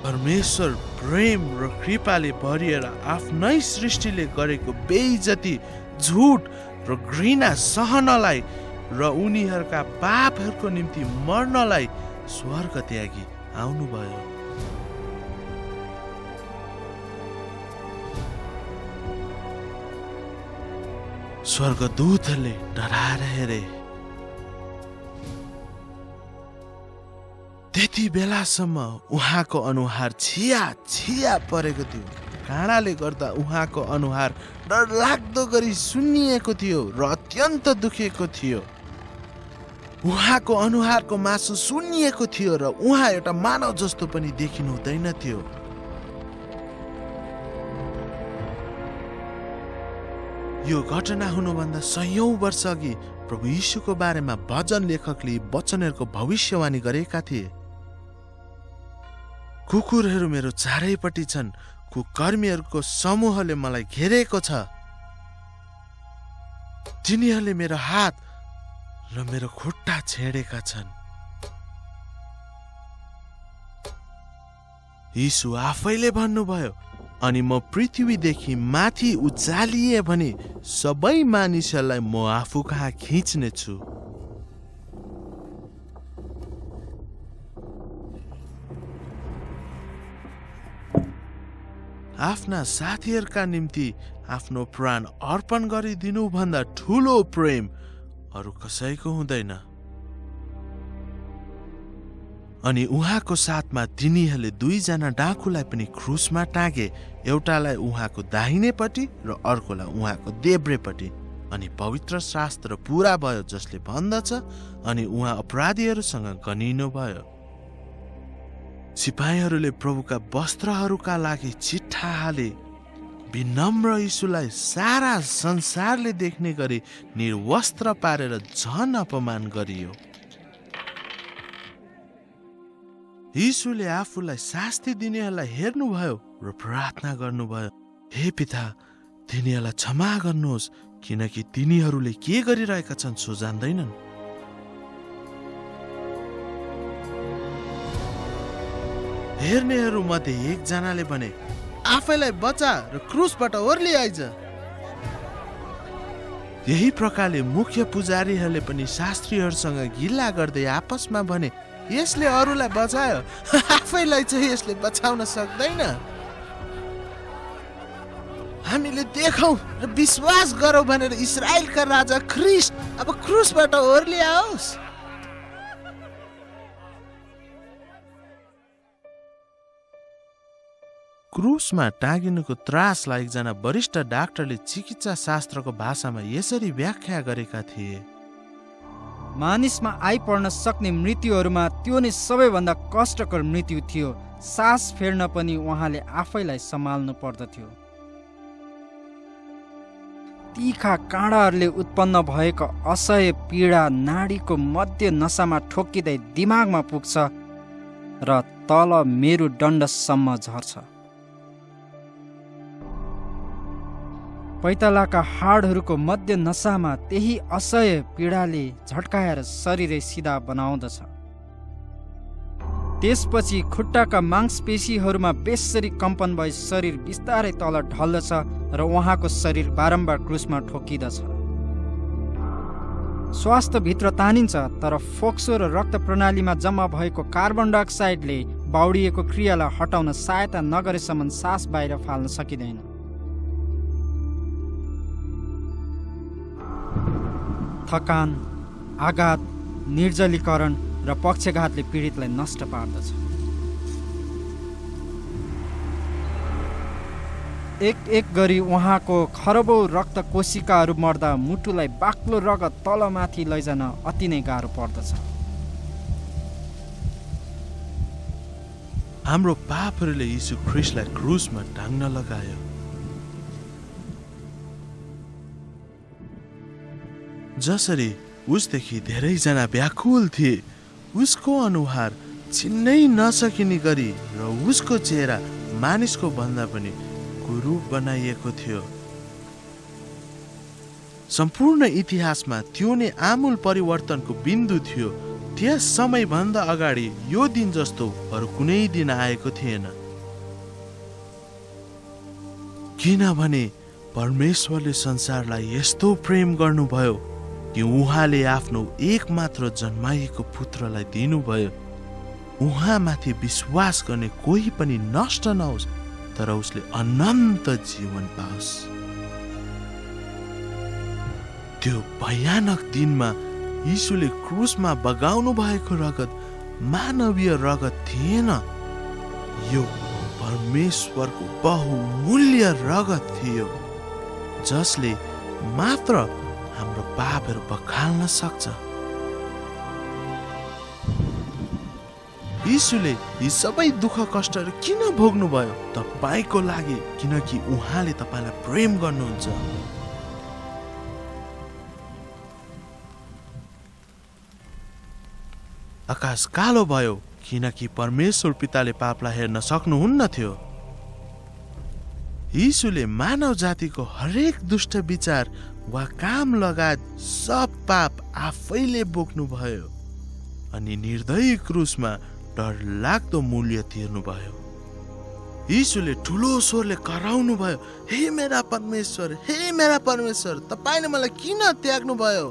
परमेश्वर प्रेम र कृपाले भरिएर आफ्नै सृष्टिले गरेको बेइज्जती, झुट र घृणा सहनलाई र उनीहरूका पापहरूको निम्ति मर्नलाई स्वर्ग त्यागी आउनुभयो। स्वर्गदूतहरूले डराएर हेरे। त्यति बेलासम्म उहाँको अनुहार छिया परेको थियो। काँडाले गर्दा उहाँको अनुहार डरलाग्दो गरी सुन्निएको थियो र अत्यन्त दुखेको थियो। उहाँको अनुहारको मासु सुन्निएको थियो र उहाँ एउटा मानव जस्तो पनि देखिनु हुँदैन थियो। यो घटना हुनुभन्दा 100औं वर्ष अघि प्रभु यीशुको बारेमा भजन लेखकले वचनहरूको भविष्यवाणी गरेका थिए। कुकुरहरू मेरो चारैपट्टि छन्, कुकर्मीहरूको समूहले मलाई घेरेको छ। तिनीहरूले मेरो हात र मेरो खुट्टा छेडेका छन्। यीशु आफैले भन्नुभयो, अनि म पृथ्वीदेखि माथि उचालिए भने सबै मानिसहरूलाई म आफू कहाँ खिच्नेछु। आफ्ना साथीहरूका निम्ति आफ्नो प्राण अर्पण गरिदिनु भन्दा ठुलो प्रेम अरू कसैको हुँदैन। अनि उहाँको साथमा तिनीहरूले 2 जना डाकुलाई पनि क्रुसमा टाँगे, एउटालाई उहाँको दाहिनेपट्टि र अर्कोलाई उहाँको देब्रेपट्टि। अनि पवित्र शास्त्र पूरा भयो जसले भन्दछ, अनि उहाँ अपराधीहरूसँग गनिनु भयो। सिपाहीहरूले प्रभुका वस्त्रहरूका लागि चिट्ठा हाले। विनम्र यीशुलाई सारा संसारले देख्ने गरी निर्वस्त्र पारेर झन अपमान गरियो। यीशुले आफूलाई शास्ति दिनेहरूलाई हेर्नुभयो र प्रार्थना गर्नुभयो, हे पिता, तिनीहरूलाई क्षमा गर्नुहोस्, किनकि तिनीहरूले के गरिरहेका छन् सो जान्दैनन्। हेर्नेहरू मध्ये एकजनाले भने, आफैलाई बचा र क्रुसबाट ओर्ली आइज। यही प्रकारले मुख्य पुजारीहरूले पनि शास्त्रीहरूसँग गिल्ला गर्दै आपसमा भने, यसले अरूलाई बचायो, आफैलाई चाहिँ यसले बचाउन सक्दैन। हामीले देखौं र विश्वास गरौं भनेर इस्राएलका राजा ख्रीष्ट अब क्रुसबाट ओर्ली आओस्। क्रुसमा टाँगिनुको त्रासलाई एकजना वरिष्ठ डाक्टरले चिकित्सा शास्त्रको भाषामा यसरी व्याख्या गरेका थिए, मानिसमा आइपर्न सक्ने मृत्युहरूमा त्यो नै सबैभन्दा कष्टकर मृत्यु थियो। सास फेर्न पनि उहाँले आफैलाई सम्हाल्नु पर्दथ्यो। तीखा काँडाहरूले उत्पन्न भएको असह्य पीडा नाडीको मध्य नसामा ठोक्किँदै दिमागमा पुग्छ र तल मेरुदण्डसम्म झर्छ। पैतालाका हाडहरूको मध्य नसामा त्यही असह्य पीडाले झट्काएर शरीरै सिधा बनाउँदछ। त्यसपछि खुट्टाका मांसपेशीहरूमा बेसरी कम्पन भई शरीर बिस्तारै तल ढल्दछ र उहाँको शरीर बारम्बार क्रुसमा ठोकिँदछ। स्वास्थ्य भित्र तानिन्छ, तर फोक्सो र रक्त प्रणालीमा जम्मा भएको कार्बन डाइअक्साइडले बाउडिएको क्रियालाई हटाउन सहायता नगरेसम्म सास बाहिर फाल्न सकिँदैन। थकान, आघात, निर्जलीकरण र पक्षघातले पीडितलाई नष्ट पार्दछ। एक एक गरी उहाँको खरबौं रक्त कोशिकाहरू मर्दा मुटुलाई बाक्लो रगत तलमाथि लैजान अति नै गाह्रो पर्दछ। हाम्रो पापहरूले यीशु ख्रीष्टलाई क्रुसमा टाङ्न लगायो। जसरी उसदेखि धेरैजना व्याकुल थिए, उसको अनुहार चिन्नै नसकिने गरी र उसको चेहरा मानिसको भन्दा पनि कुरूप बनाइएको थियो। सम्पूर्ण इतिहासमा त्यो नै आमूल परिवर्तनको बिन्दु थियो। त्यस समयभन्दा अगाडि यो दिन जस्तो अरू कुनै दिन आएको थिएन, किनभने परमेश्वरले संसारलाई यस्तो प्रेम गर्नुभयो कि उहाँले आफ्नो एकमात्र जन्माइएको पुत्रलाई दिनुभयो, उहाँमाथि विश्वास गर्ने कोही पनि नष्ट नहोस्, तर उसले अनन्त जीवन पाओस्। त्यो भयानक दिनमा यीशुले क्रुसमा बगाउनु भएको रगत मानवीय रगत थिएन, यो परमेश्वरको बहुमूल्य रगत थियो जसले मात्र हाम्रो पापहरू बखाल्न सक्छ। यीशुले यी सबै दुःख कष्टहरू किन भोग्नुभयो? तपाईको लागि, किनकि उहाँले तपाईलाई प्रेम गर्नुहुन्छ। आकाश कालो भयो किनकि परमेश्वर पिताले पापलाई हेर्न सक्नुहुन्न थियो। यीशुले मानव जातिको हरेक दुष्ट विचार वा काम लगायत सब पाप आफैले बोक्नुभयो अनि निर्दयी क्रुसमा डरलाग्दो मूल्य तिर्नुभयो। यीशुले ठुलो स्वरले कराउनु भयो, हे मेरा परमेश्वर, हे मेरा परमेश्वर, तपाईले मलाई किन त्याग्नुभयो?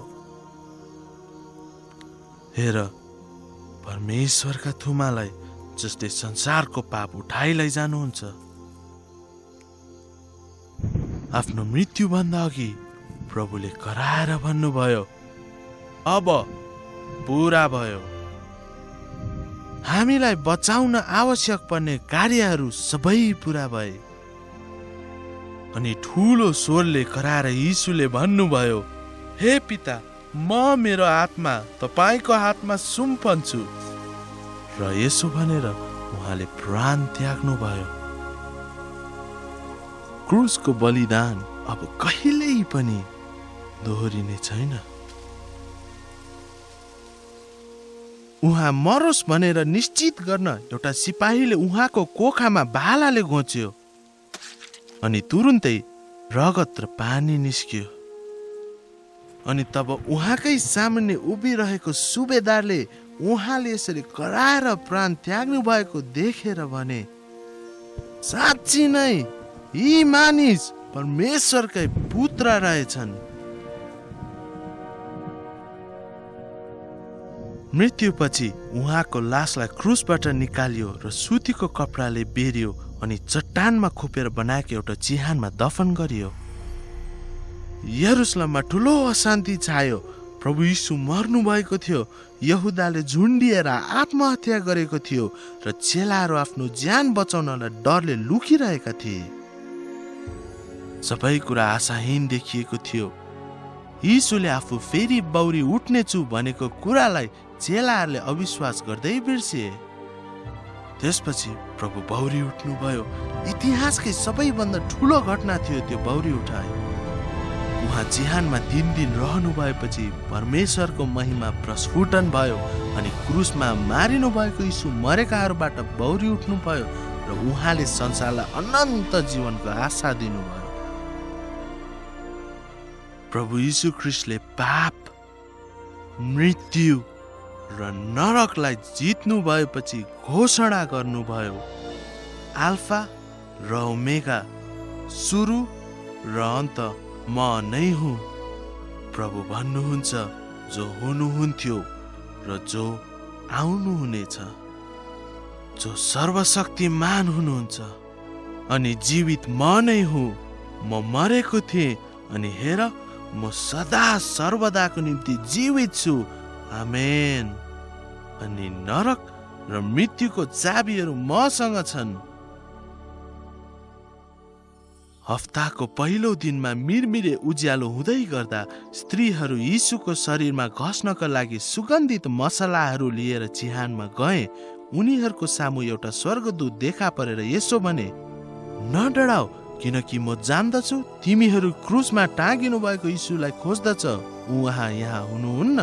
हेर, परमेश्वरका थुमालाई जसले संसारको पाप उठाइ लैजानुहुन्छ। आफ्नो मृत्युभन्दा अघि प्रभुले कराएर भन्नुभयो, अब पूरा भयो। हामीलाई बचाउन आवश्यक पर्ने कार्यहरू सबै पूरा भए। अनि ठुलो स्वरले कराएर यीशुले भन्नुभयो, हे पिता, म मेरो आत्मा तपाईको हातमा सुम्पन्छु। र यसो भनेर उहाँले प्राण त्याग्नुभयो। क्रुसको बलिदान अब कहिल्यै पनि दोहोरिने छैन। उहाँ मरोस् भनेर निश्चित गर्न एउटा सिपाहीले उहाँको कोखामा भालाले घोच्यो अनि तुरुन्तै रगत र पानी निस्कियो। अनि तब उहाँकै सामुन्ने उभिरहेको सुबेदारले उहाँले यसरी कराएर प्राण त्याग्नु भएको देखेर भने, साँच्ची नै यी मानिस परमेश्वरकै पुत्र रहेछन्। मृत्युपछि उहाँको लासलाई क्रुसबाट निकालियो र सुतीको कपडाले बेरियो अनि चट्टानमा खोपेर बनाएको एउटा चिहानमा दफन गरियो। यरुसलेममा ठुलो अशान्ति छायो। प्रभु यीशु मर्नु भएको थियो। यहुदाले झुन्डिएर आत्महत्या गरेको थियो र चेलाहरू आफ्नो ज्यान बचाउनलाई डरले लुकिरहेका थिए। सबै कुरा आशाहीन देखिएको थियो। यीशुले आफू फेरि बौरी उठ्नेछु भनेको कुरालाई चेलाहरूले अविश्वास गर्दै बिर्सिए। त्यसपछि प्रभु बौरी उठ्नुभयो। इतिहासकै सबैभन्दा ठुलो घटना थियो त्यो बौरी उठाइ। उहाँ चिहानमा 3 दिन रहनु भएपछि परमेश्वरको महिमा प्रस्फुटन भयो अनि क्रुसमा मारिनु भएको यीशु मरेकाहरूबाट बौरी उठ्नुभयो र उहाँले संसारलाई अनन्त जीवनको आशा दिनुभयो। प्रभु यीशु ख्रीष्टले पाप, मृत्यु र नरकलाई जित्नु भएपछि घोषणा गर्नुभयो, अल्फा र ओमेगा, सुरु र अन्त म नै हुँ। प्रभु भन्नुहुन्छ, जो हुनुहुन्थ्यो र जो आउनुहुनेछ, जो सर्वशक्तिमान हुनुहुन्छ अनि जीवित म नै हुँ। म मरेको थिएँ अनि हेर, म सदा सर्वदाको निम्ति जीवित छु। आमेन। अनि नरक र मृत्युको चाबीहरू मसँग छन्। हप्ताको पहिलो दिनमा मिरमिरे उज्यालो हुँदै गर्दा स्त्रीहरू यीशुको शरीरमा घस्नका लागि सुगन्धित मसलाहरू लिएर चिहानमा गए। उनीहरूको सामु एउटा स्वर्गदूत देखा परेर यसो भने, नडराऊ, किनकि म जान्दछु तिमीहरू क्रुसमा टाँगिनु भएको यीशुलाई खोज्दछ। उहाँ यहाँ हुनुहुन्न।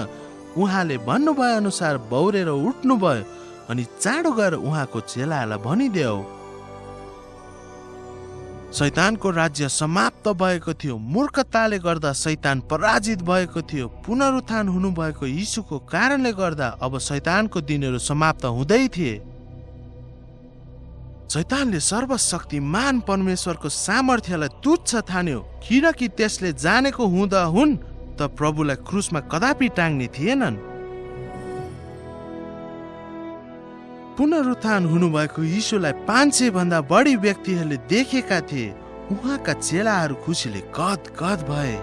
उहाँले भन्नुभयो अनुसार बौरेर उठ्नुभयो अनि चाँडो गएर उहाँको चेलाहरूलाई भनिदेऊ, शैतानको राज्य समाप्त भएको थियो। मूर्खताले गर्दा शैतान पराजित भएको थियो। पुनरुत्थान हुनुभएको यीशुको कारणले गर्दा अब शैतानको दिनहरू समाप्त हुँदै थिए। शैतानले सर्वशक्तिमान परमेश्वरको सामर्थ्यलाई तुच्छ ठान्यो, किनकि त्यसले जानेको हुँदा हुन् त प्रभुलाई क्रुसमा कदापि टाङ्ने थिएनन्। पुनरुत्थान हुनुभएको यीशुलाई 500 भन्दा बढी व्यक्तिहरूले देखेका थिए। उहाँका चेलाहरू खुसीले गदगद भए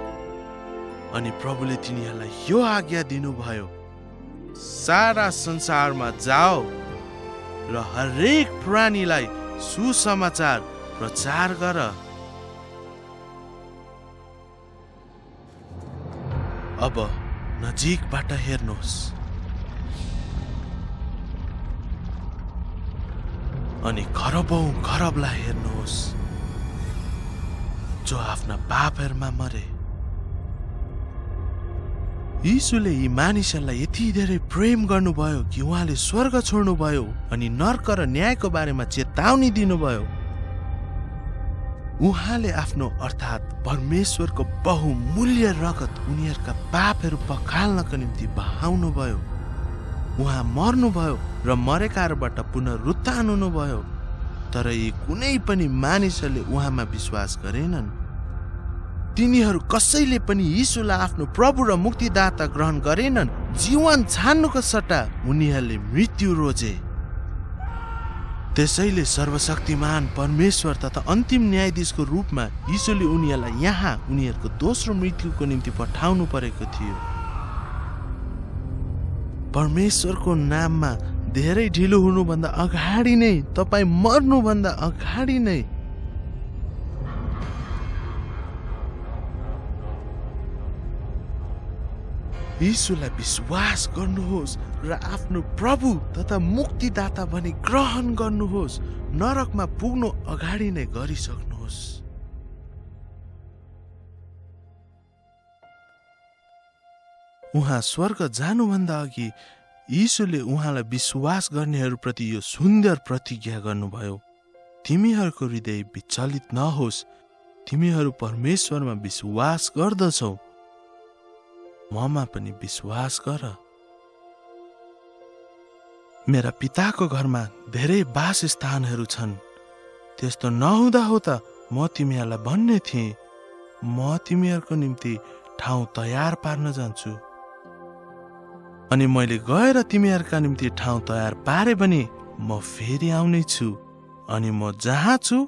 अनि प्रभुले तिनीहरूलाई यो आज्ञा दिनुभयो, सारा संसारमा जाओ र हरेक प्राणीलाई सुसमाचार प्रचार गर। अब नजिकबाट हेर्नुहोस् अनि खरबौं खरबलाई हेर्नुहोस् जो आफ्ना पापहरूमा मरे। यीशुले यी मानिसहरूलाई यति धेरै प्रेम गर्नुभयो कि उहाँले स्वर्ग छोड्नुभयो अनि नर्क र न्यायको बारेमा चेतावनी दिनुभयो। उहाँले आफ्नो अर्थात् परमेश्वरको बहुमूल्य रगत उनीहरूका पापहरू पखाल्नको निम्ति बहाउनुभयो। उहाँ मर्नुभयो र मरेकाहरूबाट पुनरुत्थान हुनुभयो। तर यी कुनै पनि मानिसहरूले उहाँमा विश्वास गरेनन्। तिनीहरू कसैले पनि यीशुलाई आफ्नो प्रभु र मुक्तिदाता ग्रहण गरेनन्। जीवन छान्नुको सट्टा उनीहरूले मृत्यु रोजे। त्यसैले सर्वशक्तिमान परमेश्वर तथा अन्तिम न्यायाधीशको रूपमा यीशुले उनीहरूलाई यहाँ उनीहरूको दोस्रो मृत्युको निम्ति पठाउनु परेको थियो। परमेश्वरको नाममा धेरै ढिलो हुनुभन्दा अगाडि नै, तपाईँ मर्नुभन्दा अगाडि नै यीशुलाई विश्वास गर्नुहोस् र आफ्नो प्रभु तथा मुक्तिदाता भनी ग्रहण गर्नुहोस्। नरकमा पुग्नु अगाडि नै गरिसक्नुहोस्। उहाँ स्वर्ग जानुभन्दा अघि यीशुले उहाँलाई विश्वास गर्नेहरूप्रति यो सुन्दर प्रतिज्ञा गर्नुभयो। तिमीहरूको हृदय विचलित नहोस्। तिमीहरू परमेश्वरमा विश्वास गर्दछौ, ममा पनि विश्वास गर। मेरा पिताको घरमा धेरै वासस्थानहरू छन्। त्यस्तो नहुँदा हो त म तिमीहरूलाई भन्ने थिएँ, म तिमीहरूको निम्ति ठाउँ तयार पार्न जान्छु। अनि मैले गएर तिमीहरूका निम्ति ठाउँ तयार पारे भने म फेरि आउने छु। अनि म जहाँ छु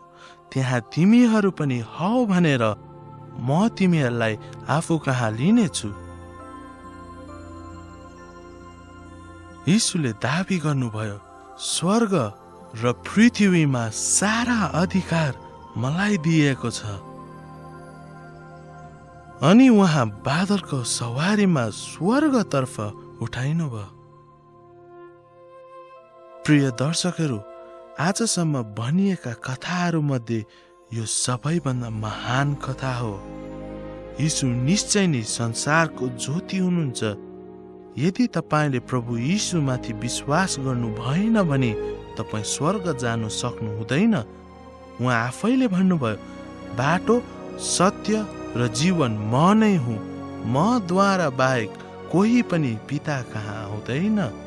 त्यहाँ तिमीहरू पनि हौ भनेर म तिमीहरूलाई आफू कहाँ लिनेछु। यीशुले दाबी गर्नुभयो, स्वर्ग र पृथ्वीमा सारा अधिकार मलाई दिएको छ। अनि उहाँ बादलको सवारीमा स्वर्गतर्फ उठाइनुभयो। प्रिय दर्शकहरू, आजसम्म भनिएका कथाहरू मध्ये यो सबैभन्दा महान कथा हो। यीशु निश्चय नै संसारको ज्योति हुनुहुन्छ। यदि तपाईँले प्रभु यीशुमाथि विश्वास गर्नु भएन भने तपाईँ स्वर्ग जानु सक्नु हुँदैन। उहाँ आफैले भन्नुभयो, बाटो, सत्य र जीवन म नै हुँ। मद्वारा बाहेक कोही पनि पिता कहाँ आउँदैन।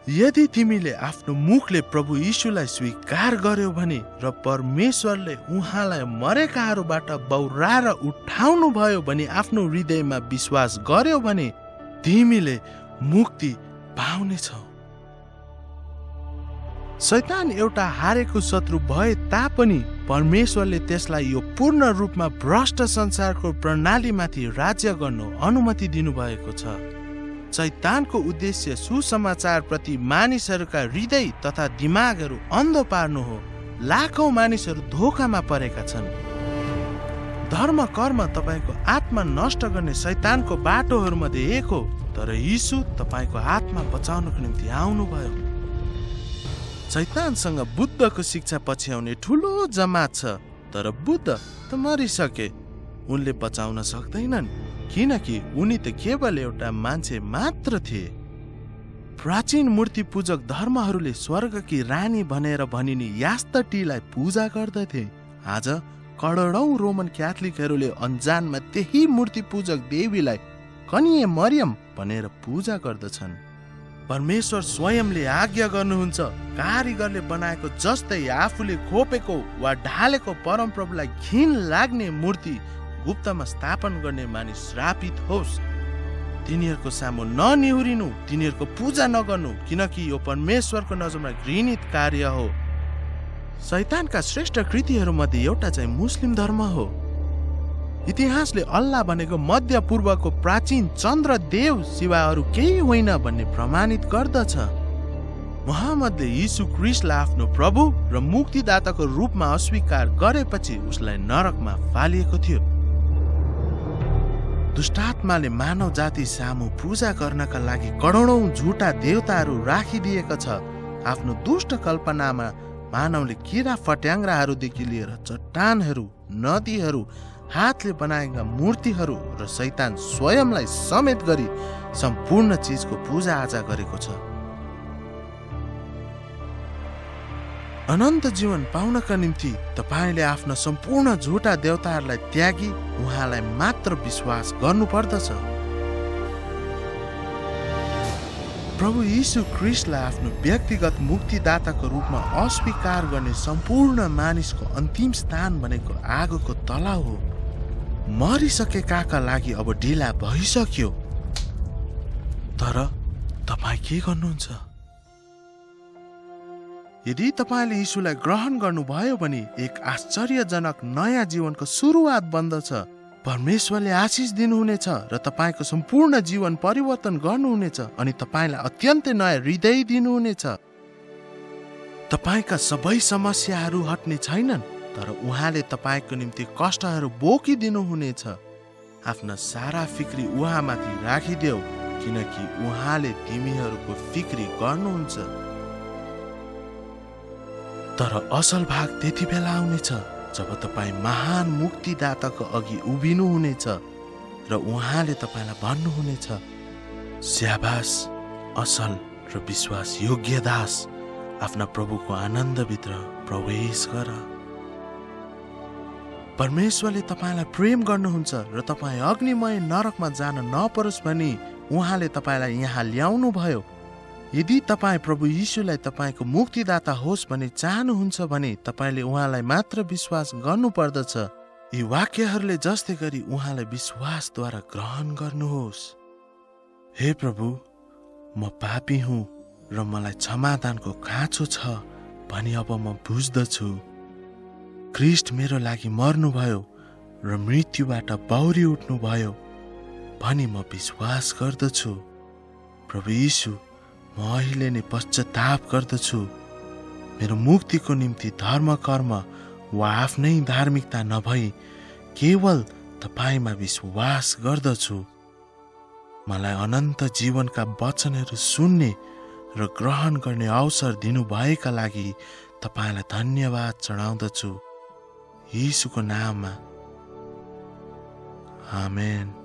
यदि तिमीले आफ्नो मुखले प्रभु यीशुलाई स्वीकार गर्यौ भने र परमेश्वरले उहाँलाई मरेकाहरूबाट बौराएर उठाउनु भयो भने आफ्नो हृदयमा विश्वास गर्यौ भने तिमीले मुक्ति पाउनेछौ। शैतान एउटा हारेको शत्रु भए तापनि परमेश्वरले त्यसलाई यो पूर्ण रूपमा भ्रष्ट संसारको प्रणालीमाथि राज्य गर्नु अनुमति दिनुभएको छ। शैतानको उद्देश्य सुसमाचार प्रति मानिसहरूका हृदय तथा दिमागहरू अन्धो पार्नु हो। लाखौं मानिसहरू धोकामा परेका छन्। धर्म कर्म तपाईँको आत्मा नष्ट गर्ने शैतानको बाटोहरूमध्ये एक हो। तर यीशु तपाईँको आत्मा बचाउनको निम्ति आउनुभयो। शैतानसँग बुद्धको शिक्षा पछ्याउने ठुलो जमात छ। तर बुद्ध त मरिसके, उनले बचाउन सक्दैनन्, किनकि उनी त केवल एउटा मान्छे मात्र थिए। प्राचीन मूर्ति पूजक धर्महरूले स्वर्गकी रानी भनेर भनिने यास्टटीलाई पूजा गर्दथे। आज करोडौं रोमन क्याथोलिकहरूले अन्जानमा त्यही मूर्ति पूजक देवीलाई कन्या मरियम भनेर पूजा गर्दछन्। परमेश्वर स्वयंले आज्ञा गर्नुहुन्छ, कारिगरले बनाएको जस्तै आफूले खोपेको वा ढालेको परमप्रभुलाई घिन लाग्ने मूर्ति गुप्तमा स्थापन गर्ने मानिस श्रापित होस्। तिनीहरूको सामु ननिहुरिनु, तिनीहरूको पूजा नगर्नु, किनकि यो परमेश्वरको नजरमा घृणित कार्य हो। शैतानका श्रेष्ठ कृतिहरू मध्ये एउटा चाहिँ मुस्लिम धर्म हो। इतिहासले अल्लाह भनेको मध्य पूर्वको प्राचीन चन्द्र देव सिवा अरू केही होइन भन्ने प्रमाणित गर्दछ। मोहम्मदले यीशु ख्रीष्टलाई आफ्नो प्रभु र मुक्तिदाताको रूपमा अस्वीकार गरेपछि उसलाई नरकमा फालिएको थियो। दुष्टात्माले मानव जाति सामु पूजा गर्नका लागि करोडौं झुटा देवताहरू राखिदिएको छ। आफ्नो दुष्ट कल्पनामा मानवले किरा फट्याङ्ग्राहरूदेखि लिएर चट्टानहरू, नदीहरू, हातले बनाएका मूर्तिहरू र शैतान स्वयंलाई समेत गरी सम्पूर्ण चिजको पूजा आजा गरेको छ। अनन्त जीवन पाउनका निम्ति तपाईले आफ्ना सम्पूर्ण झुटा देवताहरूलाई त्यागी उहाँलाई मात्र विश्वास गर्नुपर्दछ। प्रभु यीशु ख्रीष्टलाई आफ्नो व्यक्तिगत मुक्तिदाताको रूपमा अस्वीकार गर्ने सम्पूर्ण मानिसको अन्तिम स्थान भनेको आगोको तलाउ हो। मरिसकेकाका लागि अब ढिला भइसक्यो। तर तपाईँ के गर्नुहुन्छ? यदि तपाईँले यीशुलाई ग्रहण गर्नुभयो भने एक आश्चर्यजनक नयाँ जीवनको सुरुवात बन्दछ। परमेश्वरले आशिष दिनुहुनेछ र तपाईँको सम्पूर्ण जीवन परिवर्तन गर्नुहुनेछ अनि तपाईँलाई अत्यन्तै नयाँ हृदय दिनुहुनेछ। तपाईँका सबै समस्याहरू हट्ने छैनन्, तर उहाँले तपाईँको निम्ति कष्टहरू बोकिदिनुहुनेछ। आफ्ना सारा फिक्री उहाँमाथि राखिदेऊ, किनकि उहाँले तिमीहरूको फिक्री गर्नुहुन्छ। तर असल भाग त्यति बेला आउनेछ जब तपाईँ महान मुक्तिदाताको अघि उभिनुहुनेछ र उहाँले तपाईँलाई भन्नुहुनेछ, स्याबास असल र विश्वास योग्य दास, आफ्ना प्रभुको आनन्दभित्र प्रवेश गर। परमेश्वरले तपाईँलाई प्रेम गर्नुहुन्छ र तपाईँ अग्निमय नरकमा जान नपरोस् भनी उहाँले तपाईँलाई यहाँ ल्याउनु भयो। यदि तपाईँ प्रभु यीशुलाई तपाईँको मुक्तिदाता होस् भन्ने चाहनुहुन्छ भने तपाईँले उहाँलाई मात्र विश्वास गर्नुपर्दछ। यी वाक्यहरूले जस्तै गरी उहाँलाई विश्वासद्वारा ग्रहण गर्नुहोस्। हे प्रभु, म पापी हुँ र मलाई क्षमादानको खाँचो छ भनी अब म बुझ्दछु। ख्रीष्ट मेरो लागि मर्नुभयो र मृत्युबाट बाउरी उठ्नुभयो भनी म विश्वास गर्दछु। प्रभु यीशु, म अहिले नै पश्चाताप गर्दछु। मेरो मुक्तिको निम्ति धर्म कर्म वा आफ्नै धार्मिकता नभई केवल तपाईँमा विश्वास गर्दछु। मलाई अनन्त जीवनका वचनहरू सुन्ने र ग्रहण गर्ने अवसर दिनुभएका लागि तपाईँलाई धन्यवाद चढाउँदछु। यीशुको नाममा आमेन।